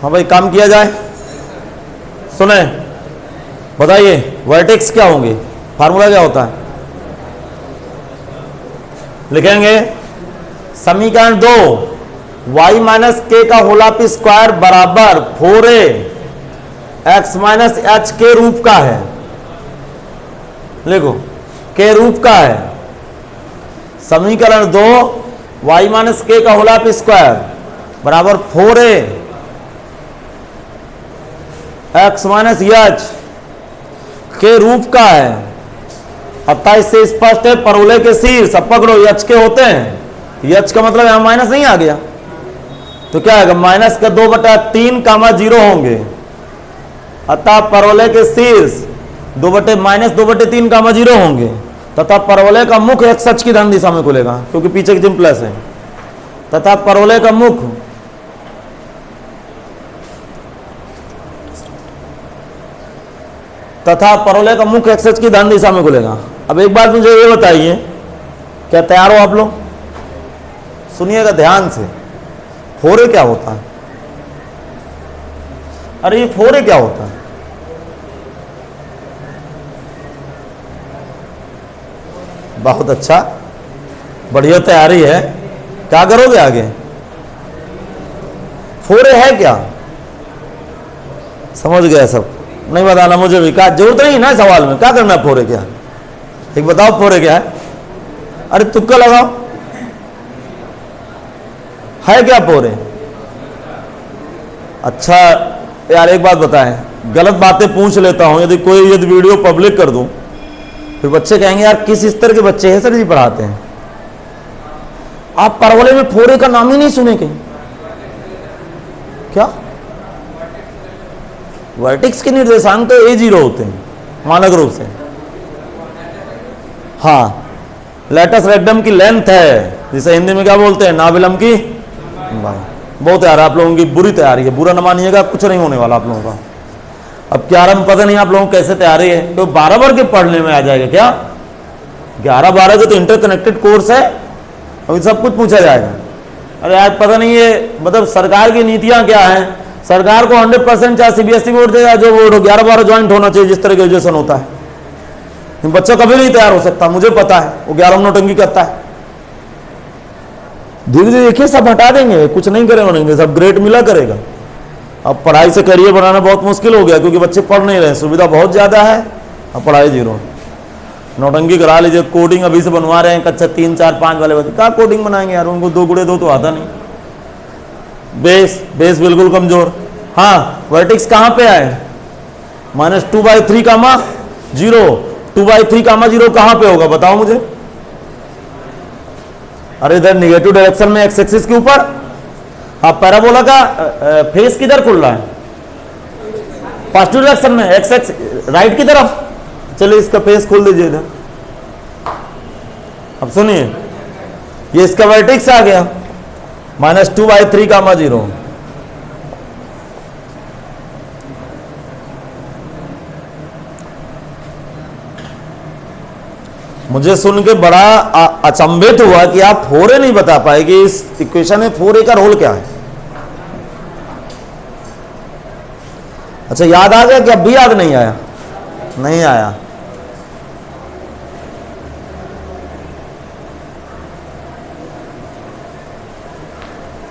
हाँ भाई, काम किया जाए। सुने, बताइए वर्टेक्स क्या होंगे? फार्मूला क्या होता है? लिखेंगे समीकरण 2, y माइनस के का होल स्क्वायर बराबर 4a x माइनस एच के रूप का है। लिखो के रूप का है। समीकरण 2 y माइनस के का होल स्क्वायर बराबर 4a x माइनस एच के रूप का है। अतः इससे स्पष्ट है परवलय के शीर्ष, अब पकड़ो एच के होते हैं, एच का मतलब यहां माइनस नहीं आ गया तो क्या आएगा? माइनस का 2/3 0 होंगे। अतः परवलय के शीर्ष 2/-3 0 होंगे तथा परवलय का मुख एक्स अक्ष की धन दिशा में खुलेगा क्योंकि पीछे की दिन प्लस है। तथा परवलय का मुख एक्स अक्ष की धन दिशा में खुलेगा। अब एक बात मुझे ये बताइए, क्या तैयार हो आप लोग? सुनिएगा ध्यान से। 4a क्या होता है? अरे ये 4a क्या होता है? बहुत अच्छा, बढ़िया तैयारी है। क्या करोगे आगे? 4a है क्या? समझ गया सब? नहीं बताना मुझे भी, क्या जरूरत नहीं ना सवाल में। क्या करना है 4a क्या? एक बताओ 4a क्या है? अरे तुक्का लगाओ, है क्या 4a? अच्छा यार एक बात बताएं, गलत बातें पूछ लेता हूं, यदि वीडियो पब्लिक कर दूं फिर बच्चे कहेंगे यार किस स्तर के बच्चे हैं सर जी पढ़ाते हैं। आप परवलय में 4a का नाम ही नहीं सुने कहीं? क्या वर्टेक्स के निर्देशांक तो a0 होते हैं मानक रूप से। हाँ, लेटस रेक्टम की लेंथ है, जिसे हिंदी में क्या बोलते हैं? नाभिलंब की। बहुत यार आप लोगों की बुरी तैयारी है, बुरा न मानिएगा, कुछ नहीं होने वाला आप लोगों का। अब 11 में पता नहीं आप लोगों को कैसे तैयारी है, तो 12 वर्ग के पढ़ने में आ जाएगा क्या? 11-12 के तो इंटरकनेक्टेड कोर्स है, अभी सब कुछ पूछा जाएगा। अरे यार पता नहीं ये मतलब सरकार की नीतियां क्या हैं। सरकार को 100% चाहे सीबीएसई बोर्ड दे या जो बोर्ड हो, 11-12 ज्वाइंट होना चाहिए जिस तरह का ग्रेजुएशन होता है। बच्चा कभी नहीं तैयार हो सकता, मुझे पता है। वो 11 में नौटंकी करता है। धीरे धीरे देखिए सब हटा देंगे, कुछ नहीं करेंगे, सब ग्रेड मिला करेगा। अब पढ़ाई से करियर बनाना बहुत मुश्किल हो गया क्योंकि बच्चे पढ़ नहीं रहे, सुविधा बहुत ज्यादा है, अब पढ़ाई 0। नौटंकी करा लीजिए, कोडिंग अभी से बनवा रहे हैं कक्षा 3, 4, 5 वाले बच्चे। क्या कोडिंग बनाएंगे यार, उनको 2 × 2 तो आता नहीं। बेस बिल्कुल कमजोर। हाँ, वर्टेक्स कहां पे आए? -2/3, 0। 2/3, 0 कहां पे होगा बताओ मुझे? अरे इधर निगेटिव डायरेक्शन में एक्स एक्सिस के ऊपर। हाँ, पैराबोला का फेस किधर खुल रहा है? पॉजिटिव डायरेक्शन में, एक्स एक्स राइट की तरफ। चलिए इसका फेस खोल दीजिए इधर। अब सुनिए, ये इसका वर्टेक्स आ गया -2/3, 0। मुझे सुन के बड़ा अचंभित हुआ कि आप 4a नहीं बता पाए कि इस इक्वेशन में 4a का रोल क्या है। अच्छा याद आ गया कि अब भी याद नहीं आया? नहीं आया।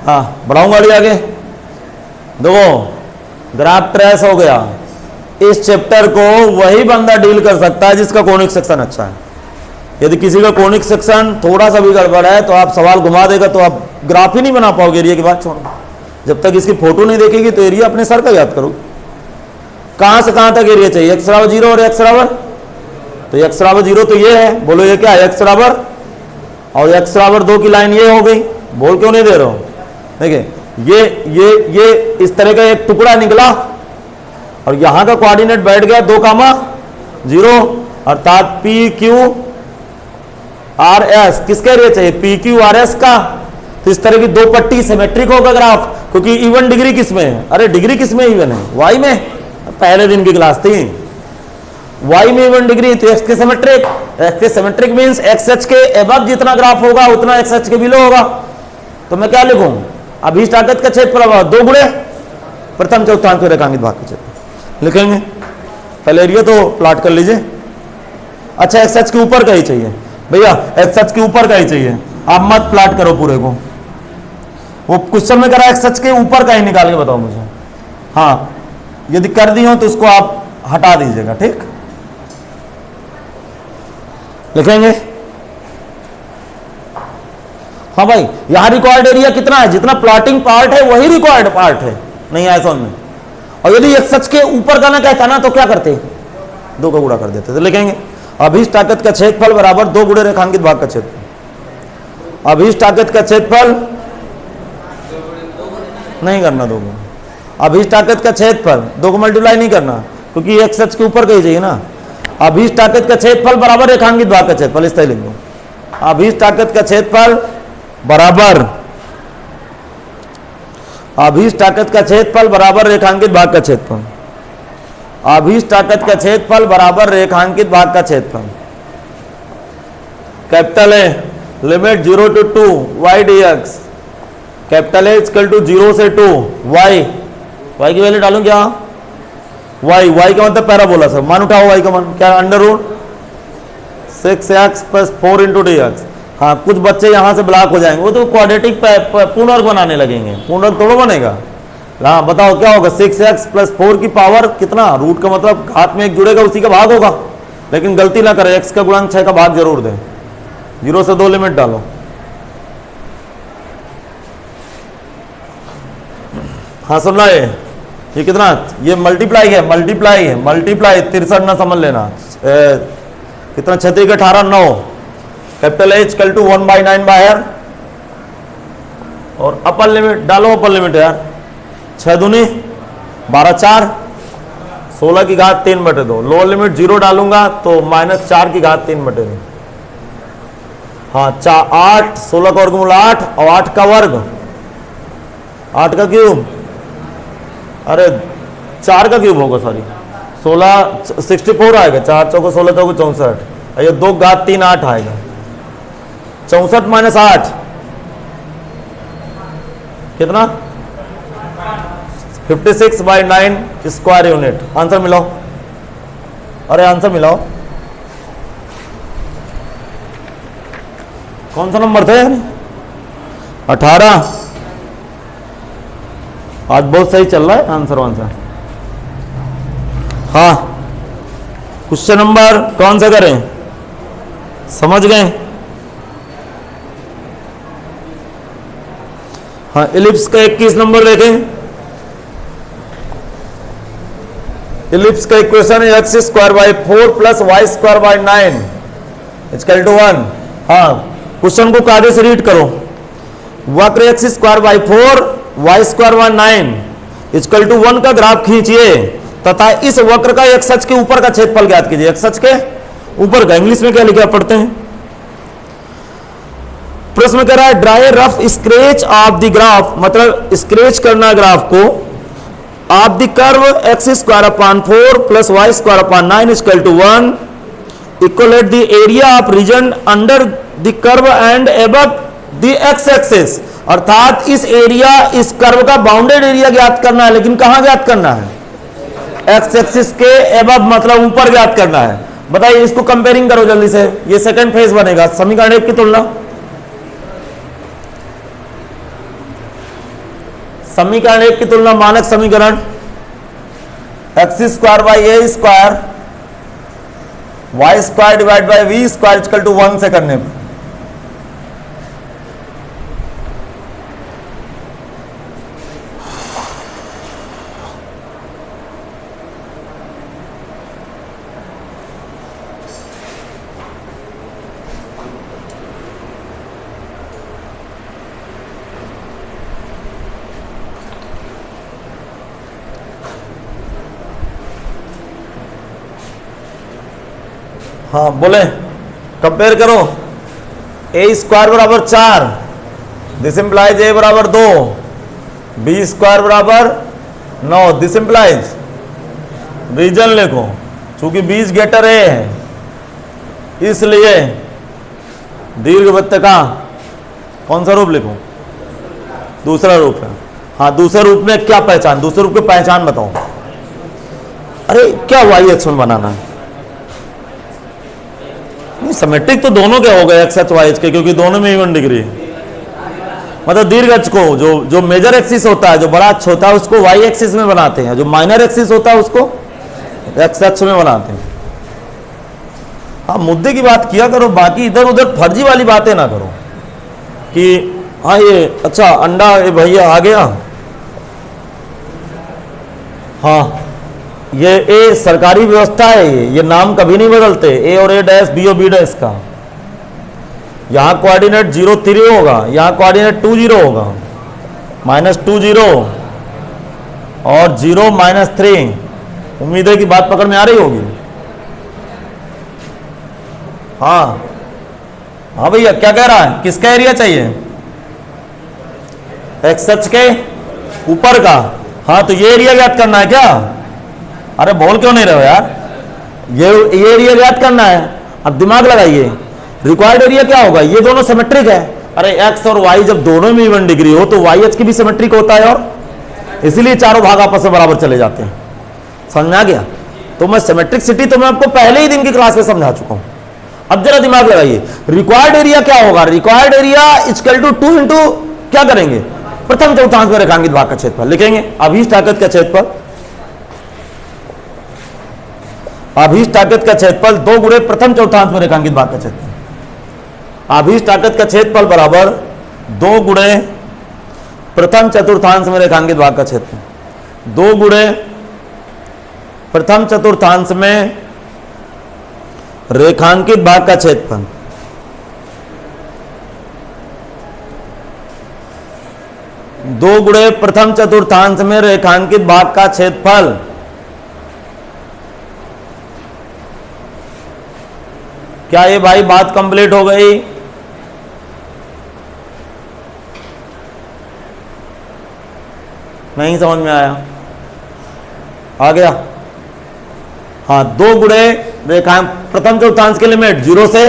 हाँ, बढ़ाऊं गाड़ी आगे। देखो ग्राफ ट्रेस हो गया। इस चैप्टर को वही बंदा डील कर सकता है जिसका कोनिक सेक्शन अच्छा है। यदि किसी का कोनिक सेक्शन थोड़ा सा भी गड़बड़ है तो आप सवाल घुमा देगा तो आप ग्राफ ही नहीं बना पाओगे। एरिया की बात छोड़ो, जब तक इसकी फोटो नहीं देखेगी तो एरिया अपने सर का याद करो। कहां से कहां तक एरिया चाहिए? x = 0 और x बराबर, तो x = 0 तो ये है, बोलो ये क्या है? x बराबर, और x = 2 की लाइन ये हो गई। बोल क्यों नहीं दे रहे हो? देखिए ये इस तरह का एक टुकड़ा निकला और यहां का कोऑर्डिनेट बैठ गया 2, 0, अर्थात PQRS किसका एरिया चाहिए? PQRS का। तो इस तरह की 2 पट्टी सिमेट्रिक होगा ग्राफ, क्योंकि इवन डिग्री किसमें है? अरे डिग्री किसमें इवन है? y में। पहले दिन की क्लास थी, y में इवन डिग्री तो x के सिमेट्रिक। x के सिमेट्रिक मींस x अक्ष के एबव जितना ग्राफ होगा उतना x अक्ष के बिलो होगा। तो मैं क्या लिखूं? अभीष्ट आगत का क्षेत्रफल 2 गुणे प्रथम चौथांश रेखांकित भाग का क्षेत्र लिखेंगे। पहले एरिया तो प्लॉट कर लीजिए। अच्छा एक्स एच के ऊपर का ही चाहिए भैया, एक्स एच के ऊपर का ही चाहिए, आप मत प्लाट करो पूरे को। वो क्वेश्चन में करा एक्स एच के ऊपर का ही निकाल के बताओ मुझे। हाँ यदि कर दी हो तो उसको आप हटा दीजिएगा, ठीक। लिखेंगे हाँ भाई, यहां रिक्वायर्ड एरिया कितना है, जितना प्लॉटिंग पार्ट है वही रिक्वायर्ड पार्ट है, नहीं आया समझ में। और यदि एक्स एच के ऊपर का ना कहता ना तो क्या करते, दो का गुणा कर देते। तो लिखेंगे अभीष्ट ताकत का क्षेत्रफल बराबर 2 गुणे रेखांकित भाग का क्षेत्रफल। अभीष्ट ताकत का क्षेत्रफल नहीं करना 2 गुना, अभीष्ट ताकत का क्षेत्रफल 2 को मल्टीप्लाई नहीं करना क्योंकि एक्स एच के ऊपर का ही चाहिए ना। अभीष्ट ताकत का क्षेत्रफल बराबर रेखांकित भाग का क्षेत्रफल, इस तरह लिख दो। अभीष्ट ताकत का क्षेत्रफल बराबर, अभीष्ट ताकत का क्षेत्रफल बराबर रेखांकित भाग का क्षेत्रफल। अभीष्ट ताकत का क्षेत्रफल बराबर रेखांकित भाग का क्षेत्रफल। Capital A limit 0 to 2 y dx, capital A equal to 0 से 2 y, y की वैल्यू डालूं क्या, y का मतलब पैराबोला सर, मान उठाओ y का मान क्या, अंडर रूट 6x + 4 × dx। हाँ कुछ बच्चे यहां से ब्लॉक हो जाएंगे, वो तो क्वाड्रेटिक पूर्णांक बनाने लगेंगे, पूर्णांक थोड़ा बनेगा। हाँ बताओ क्या होगा, 6x + 4 की पावर कितना, रूट का मतलब घात में 1 जुड़ेगा उसी का भाग होगा, लेकिन गलती ना करें x का गुणांक 6 का भाग जरूर दें। 0 से 2 लिमिट डालो। हाँ सुनना है, ये कितना, ये मल्टीप्लाई है, मल्टीप्लाई है, मल्टीप्लाई 63 ना समझ लेना, कितना 36 के 18 9, कैपिटल H इक्वल टू 1/9 बाहर, और अपर लिमिट डालो, अपर लिमिट यार 6 दूनी 12 4, 16 की घात 3/2, लोअर लिमिट 0 डालूंगा तो -4 की घात 3/2। हाँ 8, 16 का वर्गमूल 8 और 8 का वर्ग, 8 का क्यूब, अरे 4 का क्यूब होगा सॉरी, 16 64 आएगा, 4 चौको 16 चौको 64, ये 2 घात 3 8 आएगा, 64 - 8 कितना, 56/9 स्क्वायर यूनिट। आंसर मिलाओ, अरे आंसर मिलाओ, कौन सा नंबर थे, 18। आज बहुत सही चल रहा है आंसर वांसर। हाँ क्वेश्चन नंबर कौन सा करें, समझ गए। हाँ इलिप्स का 21 नंबर देखें। इलिप्स का इक्वेशन है x² / 4 + y² / 9 = 1। हाँ क्वेश्चन को कायदे से रीड करो। वक्र x² / 4 y² / 9 = 1 का ग्राफ खींचिए तथा इस वक्र का x अक्ष के ऊपर का क्षेत्रफल ज्ञात कीजिए। x अक्ष के ऊपर का इंग्लिश में क्या लिखा पढ़ते हैं। प्रश्न कह रहा है dry rough sketch of the graph, मतलब स्केच करना ग्राफ को, of the curve x² / 4 + y² / 9 = 1, equate the area of region under the curve and above the x axis। अर्थात इस एरिया, इस कर्व का बाउंडेड एरिया ज्ञात करना है, लेकिन कहां ज्ञात करना है, एक्स एक्सिस के एबव मतलब ऊपर ज्ञात करना है। बताइए इसको कंपेयरिंग करो जल्दी से, ये सेकंड फेज बनेगा समीकरण 1 की तुलना। समीकरण 1 की तुलना मानक समीकरण x² / a² y² / v² = 1 से करने पर हाँ बोले कंपेयर करो। a² = 4, this implies a = 2, b² = 9, this implies region लिखो, चूंकि बीज गेटर a है इसलिए दीर्घवृत्त का कौन सा रूप लिखो, दूसरा रूप है। हाँ दूसरे रूप में क्या पहचान, दूसरे रूप की पहचान बताओ। अरे क्या हुआ, ये एक्शन बनाना है सिमेट्रिक तो दोनों के हो गए एक्स एच वाई एच के, क्योंकि दोनों में इवन डिग्री है। मतलब दीर्घ अक्ष को जो मेजर एक्सिस होता है, जो बड़ा अक्ष होता है, उसको वाई एक्सिस में बनाते हैं, जो माइनर एक्सिस होता है उसको एक्स अक्ष में बनाते हैं। हाँ, मुद्दे की बात किया करो, बाकी इधर उधर फर्जी वाली बातें ना करो कि हाँ ये अच्छा अंडा, ये भैया आ गया। हाँ, ये सरकारी व्यवस्था है, ये नाम कभी नहीं बदलते, ए और ए डैश, बी और बी डैश का। यहाँ कोऑर्डिनेट 0 3 होगा, यहाँ कोऑर्डिनेट 2 0 होगा, -2 0 और 0 -3। उम्मीद है कि बात पकड़ में आ रही होगी। हाँ हाँ भैया, क्या कह रहा है, किसका एरिया चाहिए? एक्स अक्ष के ऊपर का। हाँ, तो ये एरिया ज्ञात करना है क्या? अरे बोल क्यों नहीं रहे हो यार, ये एरिया ज्ञात करना है। अब दिमाग लगाइए, रिक्वायर्ड एरिया क्या होगा? ये दोनों सिमेट्रिक है। अरे एक्स और वाई जब दोनों में इवन डिग्री हो तो वाई एच की भी सिमेट्रिक होता है, और इसीलिए चारों भाग आपस में बराबर चले जाते हैं। समझ में आ गया? तो मैं सिमेट्रिसिटी तो मैं आपको पहले ही दिन की क्लास में समझा चुका हूं। अब जरा दिमाग लगाइए, रिक्वायर्ड एरिया क्या होगा? Required area equal to 2 into क्या करेंगे? प्रथम चौथांश में रेखांकित भाग का क्षेत्रफल लिखेंगे, अभीष्ट ताकत का क्षेत्रफल। अभीष्ट ताकत का क्षेत्रफल 2 गुणे प्रथम चौथांश में रेखांकित भाग का क्षेत्रफल। अभीष्ट ताकत का क्षेत्रफल बराबर 2 गुणे प्रथम चतुर्थांश में रेखांकित भाग का क्षेत्रफल। 2 गुणे प्रथम चतुर्थांश में रेखांकित भाग का क्षेत्रफल। दो गुणे प्रथम चतुर्थांश में रेखांकित भाग का क्षेत्रफल। क्या ये भाई बात कंप्लीट हो गई? नहीं समझ में आया? आ गया? हाँ, 2 गुणे रेखा प्रथम चतुर्थांश की लिमिट 0 से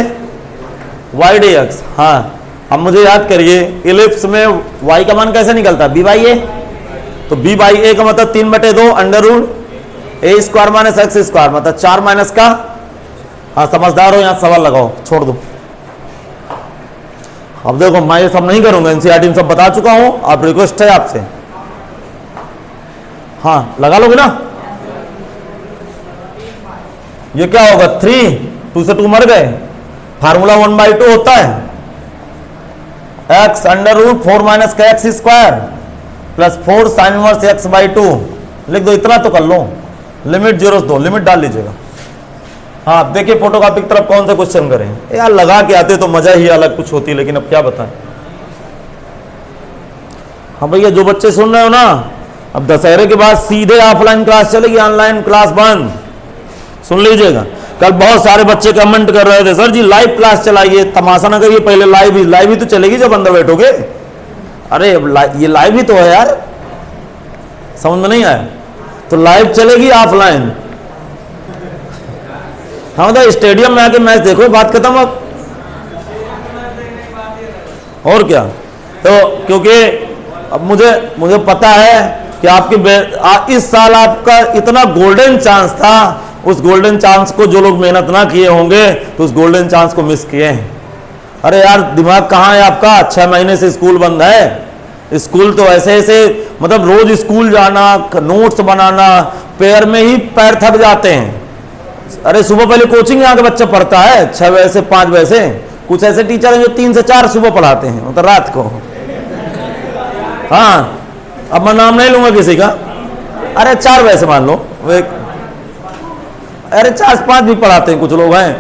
y dx। हाँ, अब मुझे याद करिए, इलिप्स में y का मान कैसे निकलता है? b बाई ए। तो b बाई ए का मतलब 3/2 under root a square minus x square, मतलब 4 माइनस का। हाँ, समझदार हो, यहाँ सवाल लगाओ, छोड़ दो। अब देखो, मैं ये सब नहीं करूंगा, एनसीईआरटी में सब बता चुका हूं। आप रिक्वेस्ट है आपसे, हाँ लगा लोगे ना? ये क्या होगा? 3, 2 से 2 मर गए। फार्मूला 1/2 होता है x अंडर रूट 4 माइनस का x square plus 4 sine inverse x/2। लिख दो, इतना तो कर लो। लिमिट 0 से 2, लिमिट डाल लीजिएगा। हाँ, देखिए फोटोकॉपी की तरफ कौन सा क्वेश्चन करें यार, लगा के आते तो मजा ही अलग कुछ होती, लेकिन अब क्या बताएं। हाँ भैया, जो बच्चे सुन रहे हो ना, अब दशहरे के बाद सीधे ऑफलाइन क्लास चलेगी, ऑनलाइन क्लास बंद। सुन लीजिएगा, कल बहुत सारे बच्चे कमेंट कर रहे थे, सर जी लाइव क्लास चलाइए। तमाशा ना करिए, पहले लाइव ही तो चलेगी जब अंदर बैठोगे। अरे ये लाइव ही तो है यार, समझ में नहीं आया? तो लाइव चलेगी ऑफलाइन। हाँ, तो स्टेडियम में आके मैच देखो, बात खत्म। अब और क्या? तो क्योंकि अब मुझे पता है कि आपकी इस साल आपका इतना गोल्डन चांस था, उस गोल्डन चांस को जो लोग मेहनत ना किए होंगे तो उस गोल्डन चांस को मिस किए हैं। अरे यार, दिमाग कहाँ है आपका? 6 महीने से स्कूल बंद है। स्कूल तो ऐसे मतलब रोज स्कूल जाना, नोट्स बनाना, पैर में ही पैर थक जाते हैं। अरे सुबह पहले कोचिंग यहाँ का बच्चा पढ़ता है 6 बजे से 5 बजे से। कुछ ऐसे टीचर हैं जो 3 से 4 सुबह पढ़ाते हैं, मतलब रात को। हाँ, अब मैं नाम नहीं लूंगा किसी का। अरे 4 बजे से मान लो, अरे 4 से 5 भी पढ़ाते हैं कुछ लोग हैं,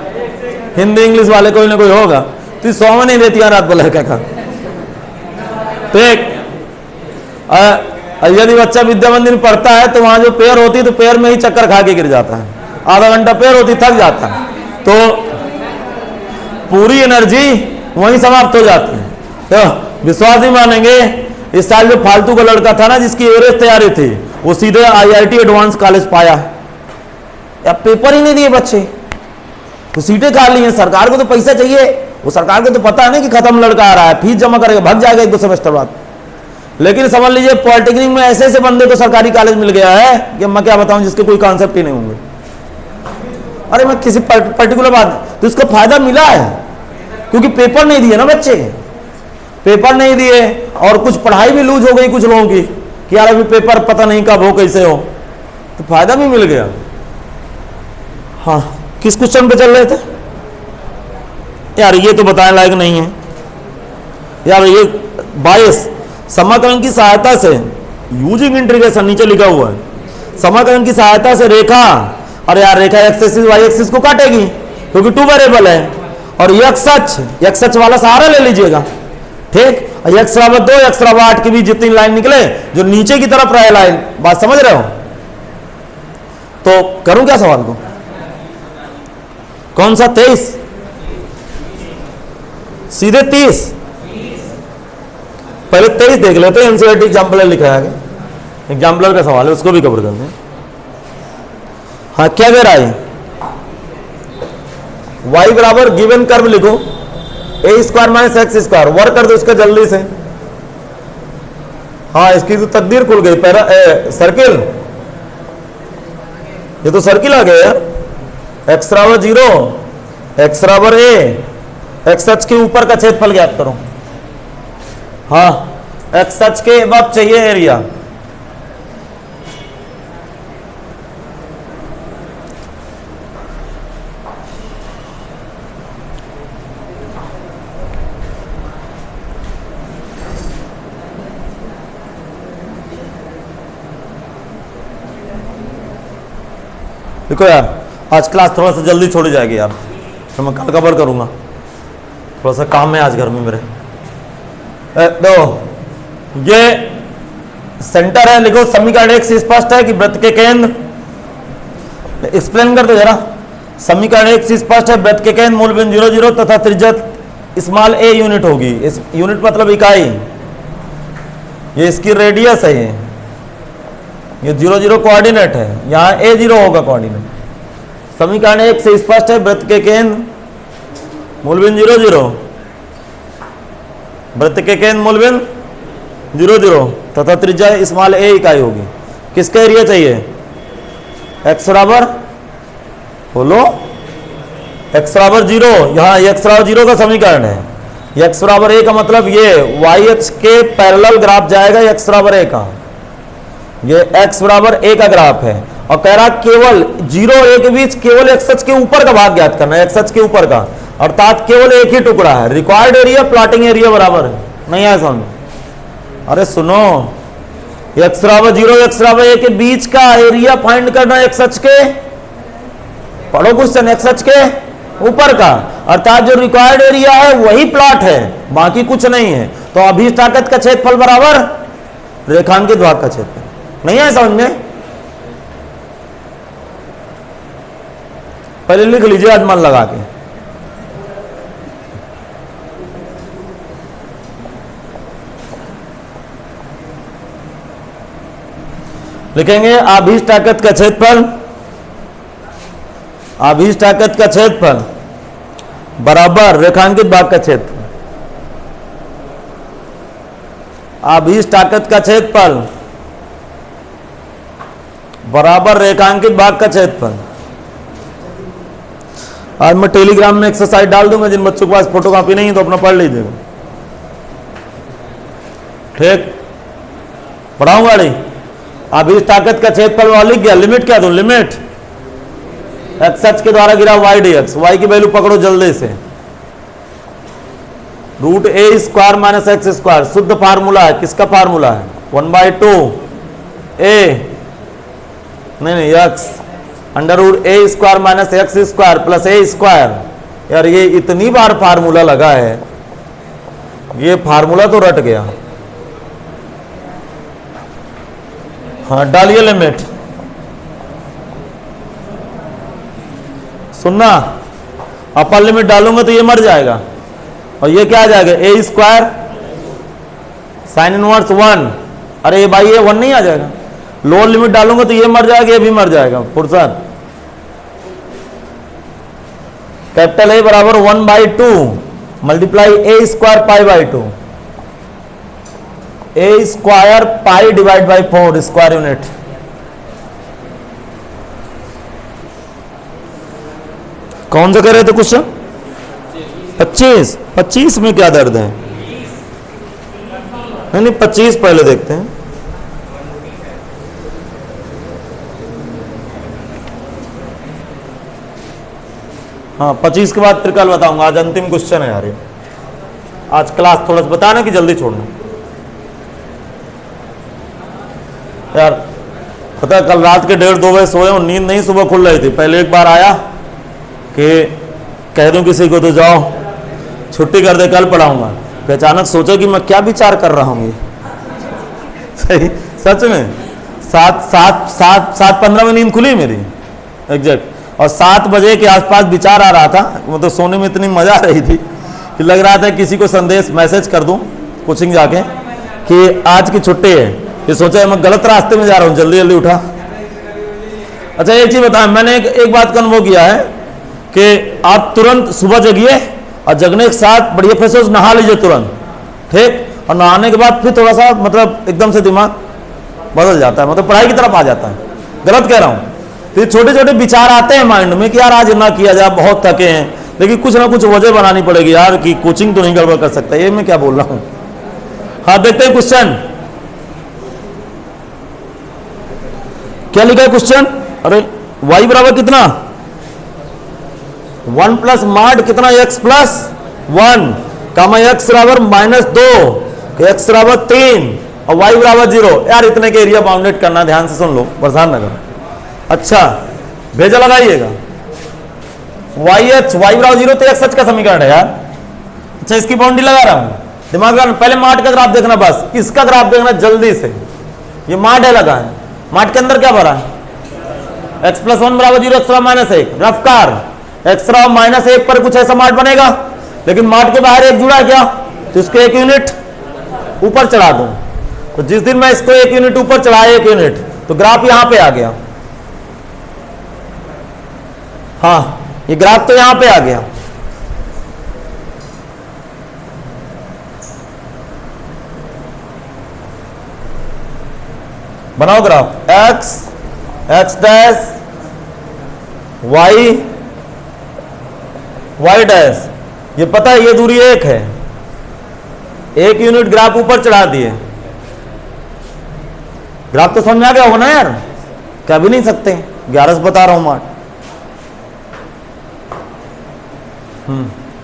हिंदी इंग्लिश वाले कोई ना कोई होगा। तो 100 नहीं देती रात को लड़का का। तो यदि बच्चा विद्या मंदिर में पढ़ता है तो वहां जो पेयर होती है तो पेयर में ही चक्कर खा के गिर जाता है। आधा घंटा पेयर होती, थक जाता है, तो पूरी एनर्जी वहीं समाप्त हो जाती है। तो विश्वास नहीं मानेंगे, इस साल जो फालतू का लड़का था ना, जिसकी एवरेज तैयारी थी, वो सीधे IIT एडवांस कॉलेज पाया है। या पेपर ही नहीं दिए बच्चे, तो सीटें खाली हैं। सरकार को तो पैसा चाहिए, वो सरकार को तो पता है ना कि खत्म लड़का आ रहा है, फीस जमा करेगा, भाग जाएगा 1-2 सेमेस्टर बाद। लेकिन समझ लीजिए पॉलिटेक्निक में ऐसे ऐसे बंदे को सरकारी कॉलेज मिल गया है कि मैं क्या बताऊं, जिसके कोई कॉन्सेप्ट ही नहीं होंगे। अरे मैं किसी पर्टिकुलर बात, तो इसको फायदा मिला है क्योंकि पेपर नहीं दिए ना बच्चे, पेपर नहीं दिए और कुछ पढ़ाई भी लूज हो गई कुछ लोगों की कि यार अभी पेपर पता नहीं कब हो कैसे हो, तो फायदा भी मिल गया। हाँ, किस क्वेश्चन पे चल रहे थे यार? ये तो बताने लायक नहीं है यार। ये 22 समाकलन की सहायता से यूजिंग इंटीग्रेशन नीचे लिखा हुआ है, समाकलन की सहायता से रेखा, और यार रेखा एक्स एक्सिस वाई एक्सिस को काटेगी क्योंकि 2 वेरिएबल है, और एक्स अक्ष वाला सहारा ले लीजिएगा, ठीक। एक्स बराबर 2 एक्स बराबर 8 के बीच जितनी लाइन निकले जो नीचे की तरफ रहे लाइन, बात समझ रहे हो? तो करूं क्या सवाल को? कौन सा 23? सीधे 30? पहले 23 देख लेते हैं, एनसीईआरटी एग्जाम्पलर लिखा है, एग्जाम्पलर का सवाल है, उसको भी कवर करते हैं। हाँ, क्या कह रहा है? y बराबर गिवन कर्व लिखो, a square minus x square, work कर दो इसका जल्दी से। हाँ, इसकी तो तकदीर खुल गई। सर्किल, ये तो सर्किल आ गया यार। एक्स बराबर 0, एक्स बराबर ए, एक्स अक्ष के ऊपर का क्षेत्रफल ज्ञात करो। हाँ, एक्स अक्ष के अब चाहिए एरिया, देखो यार आज क्लास थोड़ा सा जल्दी छोड़ी जाएगी यार, तो मैं कल कवर करूंगा, थोड़ा सा काम है आज घर में मेरे। दो ये सेंटर है, लिखो समीकरण 1 से स्पष्ट है कि वृत्त के केंद्र, एक्सप्लेन कर दो जरा। समीकरण 1 से स्पष्ट है वृत्त के केंद्र मूल बिंदु 0 0 तथा त्रिज्या स्मॉल a यूनिट होगी। इस यूनिट मतलब इकाई, ये इसकी रेडियस है, ये 0 0 कोऑर्डिनेट है, यहाँ a 0 होगा कोऑर्डिनेट। समीकरण 1 से स्पष्ट है वृत्त के केंद्र मूल बिंदु 0 0, वृत्त के केंद्र मूल बिंदु 0 0 तथा त्रिज्या स्मॉल a इकाई होगी। किसका एरिया चाहिए? x बराबर, बोलो, x बराबर 0, यहाँ x बराबर 0 का समीकरण है। x बराबर a का मतलब ये y अक्ष के पैरेलल ग्राफ जाएगा x बराबर a का, ये x बराबर a का ग्राफ है, और कह रहा केवल 0 और a के बीच केवल x अक्ष के ऊपर का भाग ज्ञात करना है, x अक्ष के ऊपर का, अर्थात केवल एक ही टुकड़ा है। रिक्वायर्ड एरिया प्लॉटिंग एरिया बराबर है, नहीं है समझ? अरे सुनो, x बराबर 0 x बराबर a के बीच का एरिया फाइंड करना है x अक्ष के, पढ़ो क्वेश्चन, x अक्ष के ऊपर का, अर्थात जो रिक्वायर्ड एरिया है वही प्लॉट है, बाकी कुछ नहीं है। तो अभीष्ट ताकत का क्षेत्रफल बराबर रेखांकित भाग का क्षेत्रफल, नहीं है समझ में? पहले लिख लीजिए आज मन लगा के। लिखेंगे अभीष्ट ताकत का क्षेत्रफल, अभीष्ट ताकत का क्षेत्रफल बराबर रेखांकित भाग का क्षेत्रफल। अभीष्ट ताकत का क्षेत्रफल बराबर रेखांकित भाग का क्षेत्रफल। आज मैं टेलीग्राम में एक्सरसाइज डाल दूंगा, जिन बच्चों के पास फोटोकॉपी नहीं है तो अपना पढ़ लीजिएगा, ठीक? पढ़ाऊंगा नहीं। अभीष्ट ताकत का क्षेत्रफल वहां लिख गया, लिमिट क्या दूं? लिमिट एक्स अक्ष के द्वारा गिरा वाई डी एक्स, वाई की वैल्यू पकड़ो जल्दी से, root a square minus x square, शुद्ध फार्मूला है। किसका फार्मूला है? 1/2 ए, नहीं x, under root a square minus x square plus a square. यार ये इतनी बार फार्मूला लगा है, ये फार्मूला तो रट गया। हाँ, डालिए लिमिट, सुनना, अपर लिमिट डालूंगा तो ये मर जाएगा, और ये क्या आ जाएगा? ए स्क्वायर साइन इनवर्स 1। अरे भाई ये 1 नहीं आ जाएगा? लोअर लिमिट डालूंगा तो ये मर जाएगा, ये भी मर जाएगा। फुर्सत, कैपिटल ए बराबर 1/2 multiply A square pi by 2, A square pi divide by 4 square unit. कौन सा कह रहे थे क्वेश्चन? 25। 25 में क्या दर्द है? नहीं 25 पहले देखते हैं। हाँ 25 के बाद फिर कल बताऊंगा। आज अंतिम क्वेश्चन है यार ये। आज क्लास थोड़ा सा बताना कि जल्दी छोड़ना यार। पता है कल रात के 1:30-2 बजे सोए हूँ, नींद नहीं सुबह खुल रही थी। पहले एक बार आया कि कह दूं किसी को तो जाओ छुट्टी कर दे कल पढ़ाऊंगा, फिर अचानक सोचा कि मैं क्या विचार कर रहा हूँ ये। सही सच में 7:15 में नींद खुली मेरी एग्जैक्ट, और 7 बजे के आसपास विचार आ रहा था। मतलब सोने में इतनी मजा आ रही थी कि लग रहा था किसी को संदेश मैसेज कर दूं कोचिंग जाके कि आज की छुट्टी है। ये सोचा मैं गलत रास्ते में जा रहा हूँ, जल्दी जल्दी उठा। अच्छा एक चीज बताएं, मैंने एक बात का अनुभव किया है कि आप तुरंत सुबह जगिए और जगने के साथ बढ़िया फ्रेश हो नहा लीजिए तुरंत, ठीक, और नहाने के बाद फिर थोड़ा सा मतलब एकदम से दिमाग बदल जाता है, मतलब पढ़ाई की तरफ आ जाता है। गलत कह रहा हूँ? तो छोटे छोटे विचार आते हैं माइंड में कि यार आज ना किया जाए, बहुत थके हैं, लेकिन कुछ ना कुछ वजह बनानी पड़ेगी यार कि कोचिंग तो नहीं गड़बड़ कर सकता। ये मैं क्या बोल रहा हूँ। हाँ देखते हैं क्वेश्चन क्या लिखा है क्वेश्चन। अरे y बराबर कितना 1 प्लस माड कितना x प्लस 1 कामा x बराबर -2 x बराबर 3 और y बराबर 0। यार इतने के एरिया बाउंडेड करना, ध्यान से सुन लो, परेशान ना करो। अच्छा भेजा लगाइएगा y बराबर 0 तो x का समीकरण है यार। अच्छा इसकी बाउंड्री लगा रहा हूं, दिमाग लगा। पहले माड का ग्राफ देखना, बस इसका ग्राफ देखना जल्दी से। ये माड है लगा है, माड के अंदर क्या भरा है x प्लस 1 बराबर 0 x बराबर -1 रफ्कार x बराबर -1 पर कुछ ऐसा माड बनेगा, लेकिन माड के बाहर एक जुड़ा क्या, तो इसको 1 यूनिट ऊपर चढ़ा दूं। तो जिस दिन मैं इसको 1 यूनिट ऊपर चढ़ाया 1 यूनिट, तो ग्राफ यहां पे आ गया। हाँ ये ग्राफ तो यहां पे आ गया। बनाओ graph x dash y dash. ये पता है ये दूरी 1 है, 1 यूनिट ग्राफ ऊपर चढ़ा दिए। ग्राफ तो समझ में आ गया होगा ना यार, कह भी नहीं सकते, 11 से बता रहा हूं मार्ट।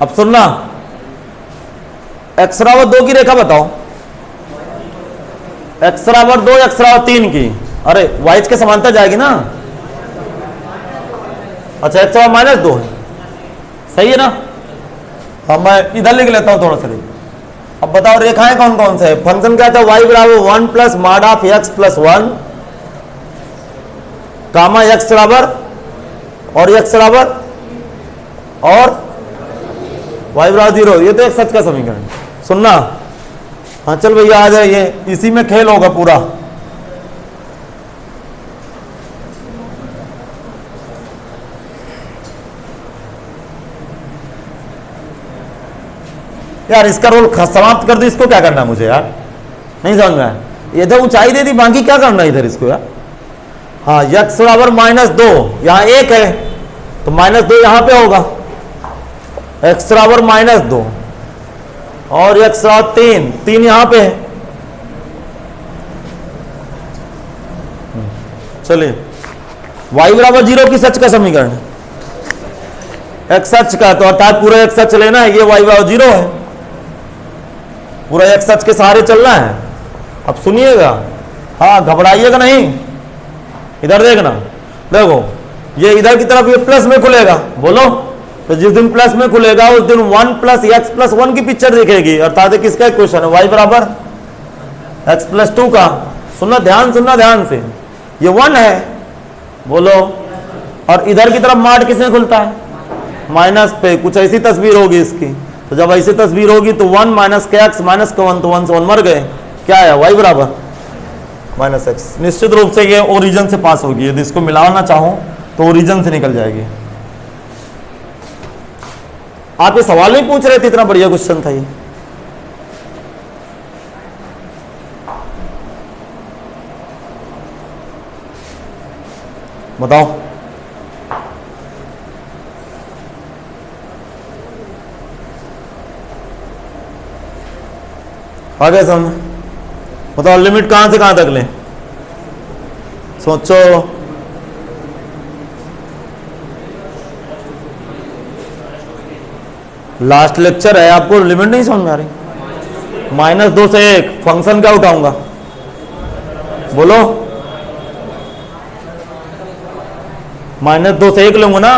अब सुनना, x बराबर 2 की रेखा बताओ, x बराबर 2 x बराबर 3 की। अरे y के समांतर जाएगी ना। अच्छा x बराबर -2 है, सही है ना। अब मैं इधर लिख लेता हूं थोड़ा सा। अब बताओ रेखाएं कौन कौन से है। फंक्शन क्या था, y बराबर 1 plus mod of x plus 1 comma x बराबर और x बराबर और y बराबर 0। ये तो एक सच का समीकरण। सुनना, हाँ चल भैया आ जाइए, इसी में खेल होगा पूरा। यार इसका रोल समाप्त कर दो, इसको क्या करना है मुझे यार, नहीं समझ में आया। इधर ऊंचाई दे दी, बाकी क्या करना है इधर इसको यार। हाँ x बराबर -2, यहां 1 है तो -2 यहां पे होगा, x बराबर -2 और x बराबर 3 यहां पे है। चलिए y बराबर 0 की सच का समीकरण है, x सच का, तो अर्थात पूरा x सच लेना है। ये y बराबर 0 है, पूरा x सच के सहारे चलना है। अब सुनिएगा, हाँ घबराइएगा नहीं, इधर देखना। देखो ये इधर की तरफ ये प्लस में खुलेगा, बोलो। तो जिस दिन प्लस में खुलेगा उस दिन 1 प्लस x प्लस 1 की पिक्चर दिखेगी, अर्थात किसका क्वेश्चन है, y बराबर x प्लस 2 का। सुनना ध्यान से, ये 1 है, बोलो। और इधर की तरफ माड किसमें खुलता है, माइनस पे। कुछ ऐसी तस्वीर होगी इसकी, तो जब ऐसी तस्वीर होगी तो 1 माइनस के x माइनस के 1, तो 1 से 1 मर गए। क्या है, y बराबर -x। निश्चित रूप से ये ओरिजिन से पास होगी, यदि इसको मिलाना चाहो तो ओरिजिन से निकल जाएगी। आप ये सवाल नहीं पूछ रहे थे, इतना बढ़िया क्वेश्चन था ये। बताओ आ गया समझ? बताओ लिमिट कहां से कहां तक लें, सोचो। लास्ट लेक्चर है, आपको लिमिट नहीं समझ में आ रही? -2 से 1 फंक्शन क्या उठाऊंगा, बोलो? -2 से 1 लूंगा ना,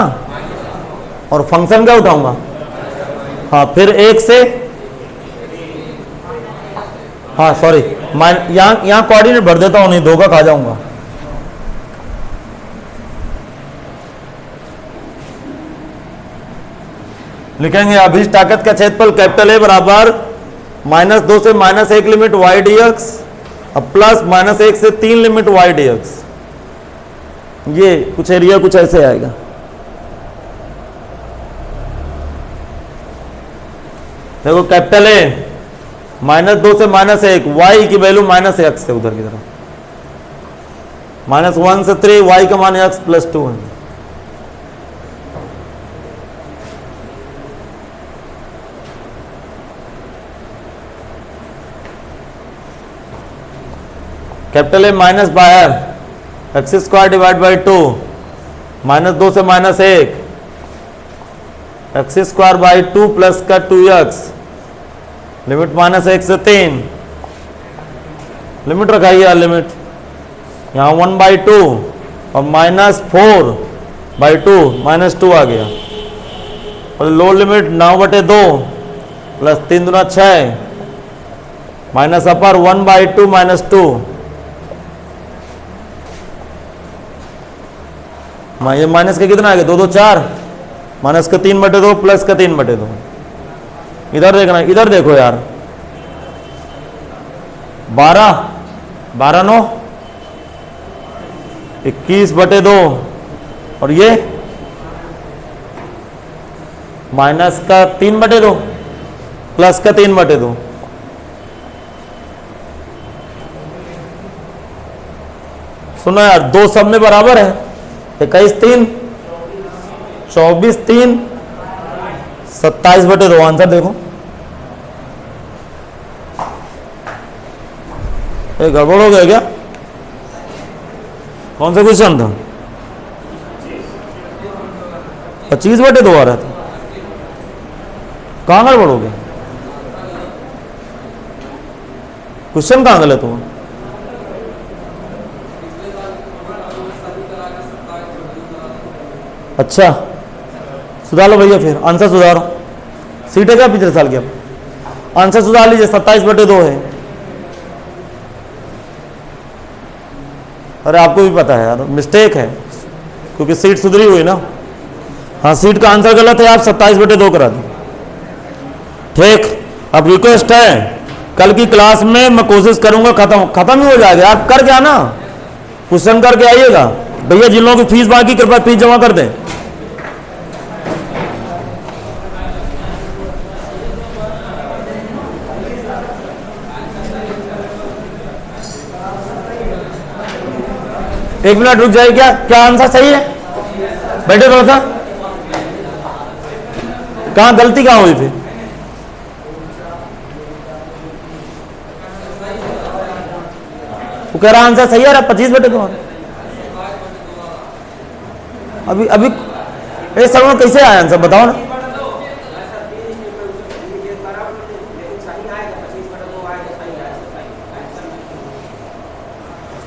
और फंक्शन क्या उठाऊंगा? हाँ, फिर 1 से, हाँ सॉरी, यहां कोऑर्डिनेट भर देता हूं, नहीं धोखा खा जाऊंगा। लिखेंगे अभी ताकत का क्षेत्रफल कैपिटल ए बराबर -2 से -1 लिमिट y dx अब प्लस -1 से 3 लिमिट y dx। ये कुछ एरिया कुछ ऐसे आएगा। देखो कैपिटल ए -2 से -1 y की वैल्यू -x से उधर की तरफ, -1 से 3 y का मान x + 2 है। कैपिटल ए माइनस बाहर x² डिवाइड बाई 2 -2 से -1 x² बाई 2 प्लस का 2x लिमिट -1 से 3 लिमिट रखाइए यार, लिमिट यहाँ 1/2 और -4/2 -2 आ गया, और लोअर लिमिट 9/2 प्लस 3 दूना 6 माइनस अपर 1/2 -2 ये माइनस का कितना आ गया 2 2 4 माइनस का 3/2 प्लस का 3/2। इधर देखना, इधर देखो यार 12 12 9 21/2 और ये माइनस का 3/2 प्लस का 3/2। सुनो यार, दो सब में बराबर है, 21 3 24 3 27/2। आंसर देखो, ये गड़बड़ हो गया क्या? कौन सा क्वेश्चन था? 25/2 आ रहा था, कहां गड़बड़ हो गया? क्वेश्चन कहां गलत हुआ? अच्छा सुधार लो भैया, फिर आंसर सुधारो। सीट है क्या पिछले साल की? अब आंसर सुधार लीजिए, 27/2 है। अरे आपको भी पता है यार, मिस्टेक है क्योंकि सीट सुधरी हुई ना। हाँ, सीट का आंसर गलत है, आप 27/2 करा दी। ठीक, अब रिक्वेस्ट है, कल की क्लास में मैं कोशिश करूंगा खत्म ही हो जाएगा। आप कर क्या ना, क्वेश्चन करके आइएगा। भैया जिन लोगों की फीस बाकी कृपया फीस जमा कर दें। एक मिनट रुक जाइए, क्या आंसर सही है? बैठे थोड़ा सा, कहां गलती कहां हुई थी? वो कह रहा आंसर सही है, 25/2। अभी इस समय कैसे आया आंसर बताओ ना।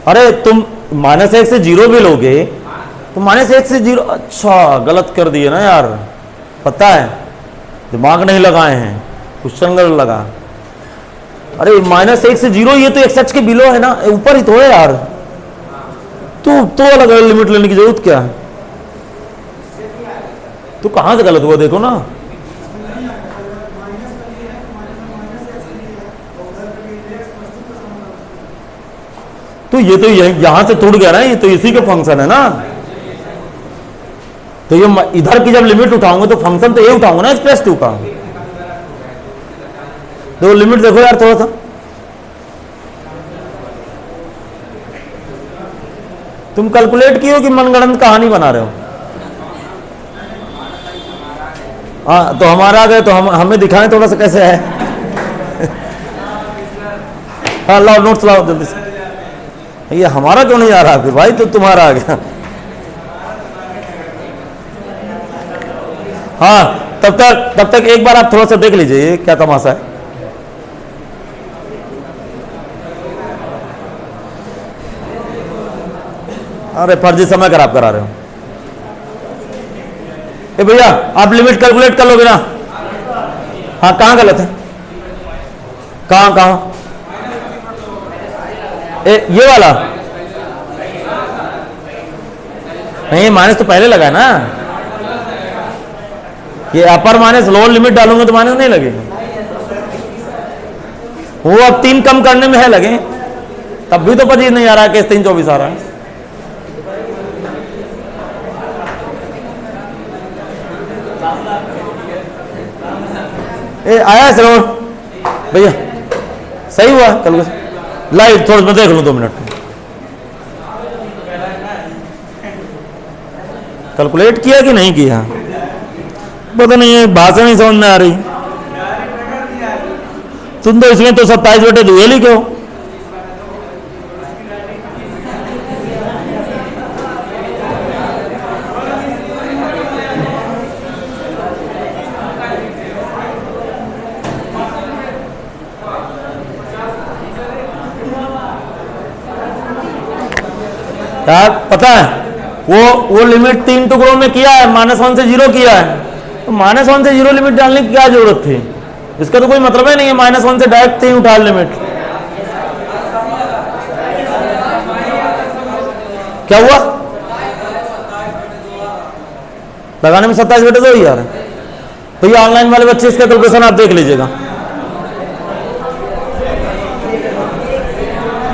अरे तुम -1 से 0 भी लोगे तो -1 से 0, अच्छा गलत कर दिए ना यार, पता है दिमाग नहीं लगाए हैं, क्वेश्चन गलत लगा। अरे -1 से 0 ये तो x के बिलो है ना, ऊपर ही तो है यार, तो अलग अलग लिमिट लेने की जरूरत क्या है? तो कहां से गलत हुआ देखो ना। तो ये तो यहां से टूट गया ना, ये तो इसी के फंक्शन है ना। तो ये इधर की जब लिमिट उठाऊंगा तो फंक्शन तो ये उठाऊंगा ना x+2 का। तो लिमिट देखो यार थोड़ा सा, तुम कैलकुलेट किए हो कि मनगढ़ंत कहानी बना रहे हो? हाँ, तो हमारा आ गए तो हमें दिखाएं थोड़ा सा कैसे है। हाँ लाओ नोट्स लाओ जल्दी से। ये हमारा क्यों नहीं आ रहा फिर भाई, तो तुम्हारा आ गया। हाँ तब तक एक बार आप थोड़ा सा देख लीजिए ये क्या तमाशा है। अरे फर्जी समय खराब करा रहे हो। ए भैया आप लिमिट कैलकुलेट कर लोगे ना? हाँ कहाँ गलत है? कहाँ ये वाला नहीं, माइनस तो पहले लगा ना। ये अपर माइनस लोअर लिमिट डालूंगा तो माइनस नहीं लगेगा। वो अब 3 कम करने में है लगे, तब भी तो 25 नहीं आ रहा है, केस 324 आ रहा है। ए आया श्रवण भैया, सही हुआ कल लाइव थोड़ा मैं देख लूं 2 मिनट। कैलकुलेट किया कि नहीं किया पता नहीं है, भाषा नहीं समझ में आ रही। तुम तो इसमें तो 27/2 लिखो। यार पता है वो लिमिट 3 टुकड़ों में किया है, -1 से 0 किया है, तो -1 से 0 लिमिट डालने की क्या जरूरत थी? इसका तो कोई मतलब ही नहीं है, -1 से डायरेक्ट 3 उठा लिमिट। क्या हुआ? लगाने में 27/2 ही यार। तो ये ऑनलाइन वाले बच्चे इसका कैलकुलेशन आप देख लीजिएगा।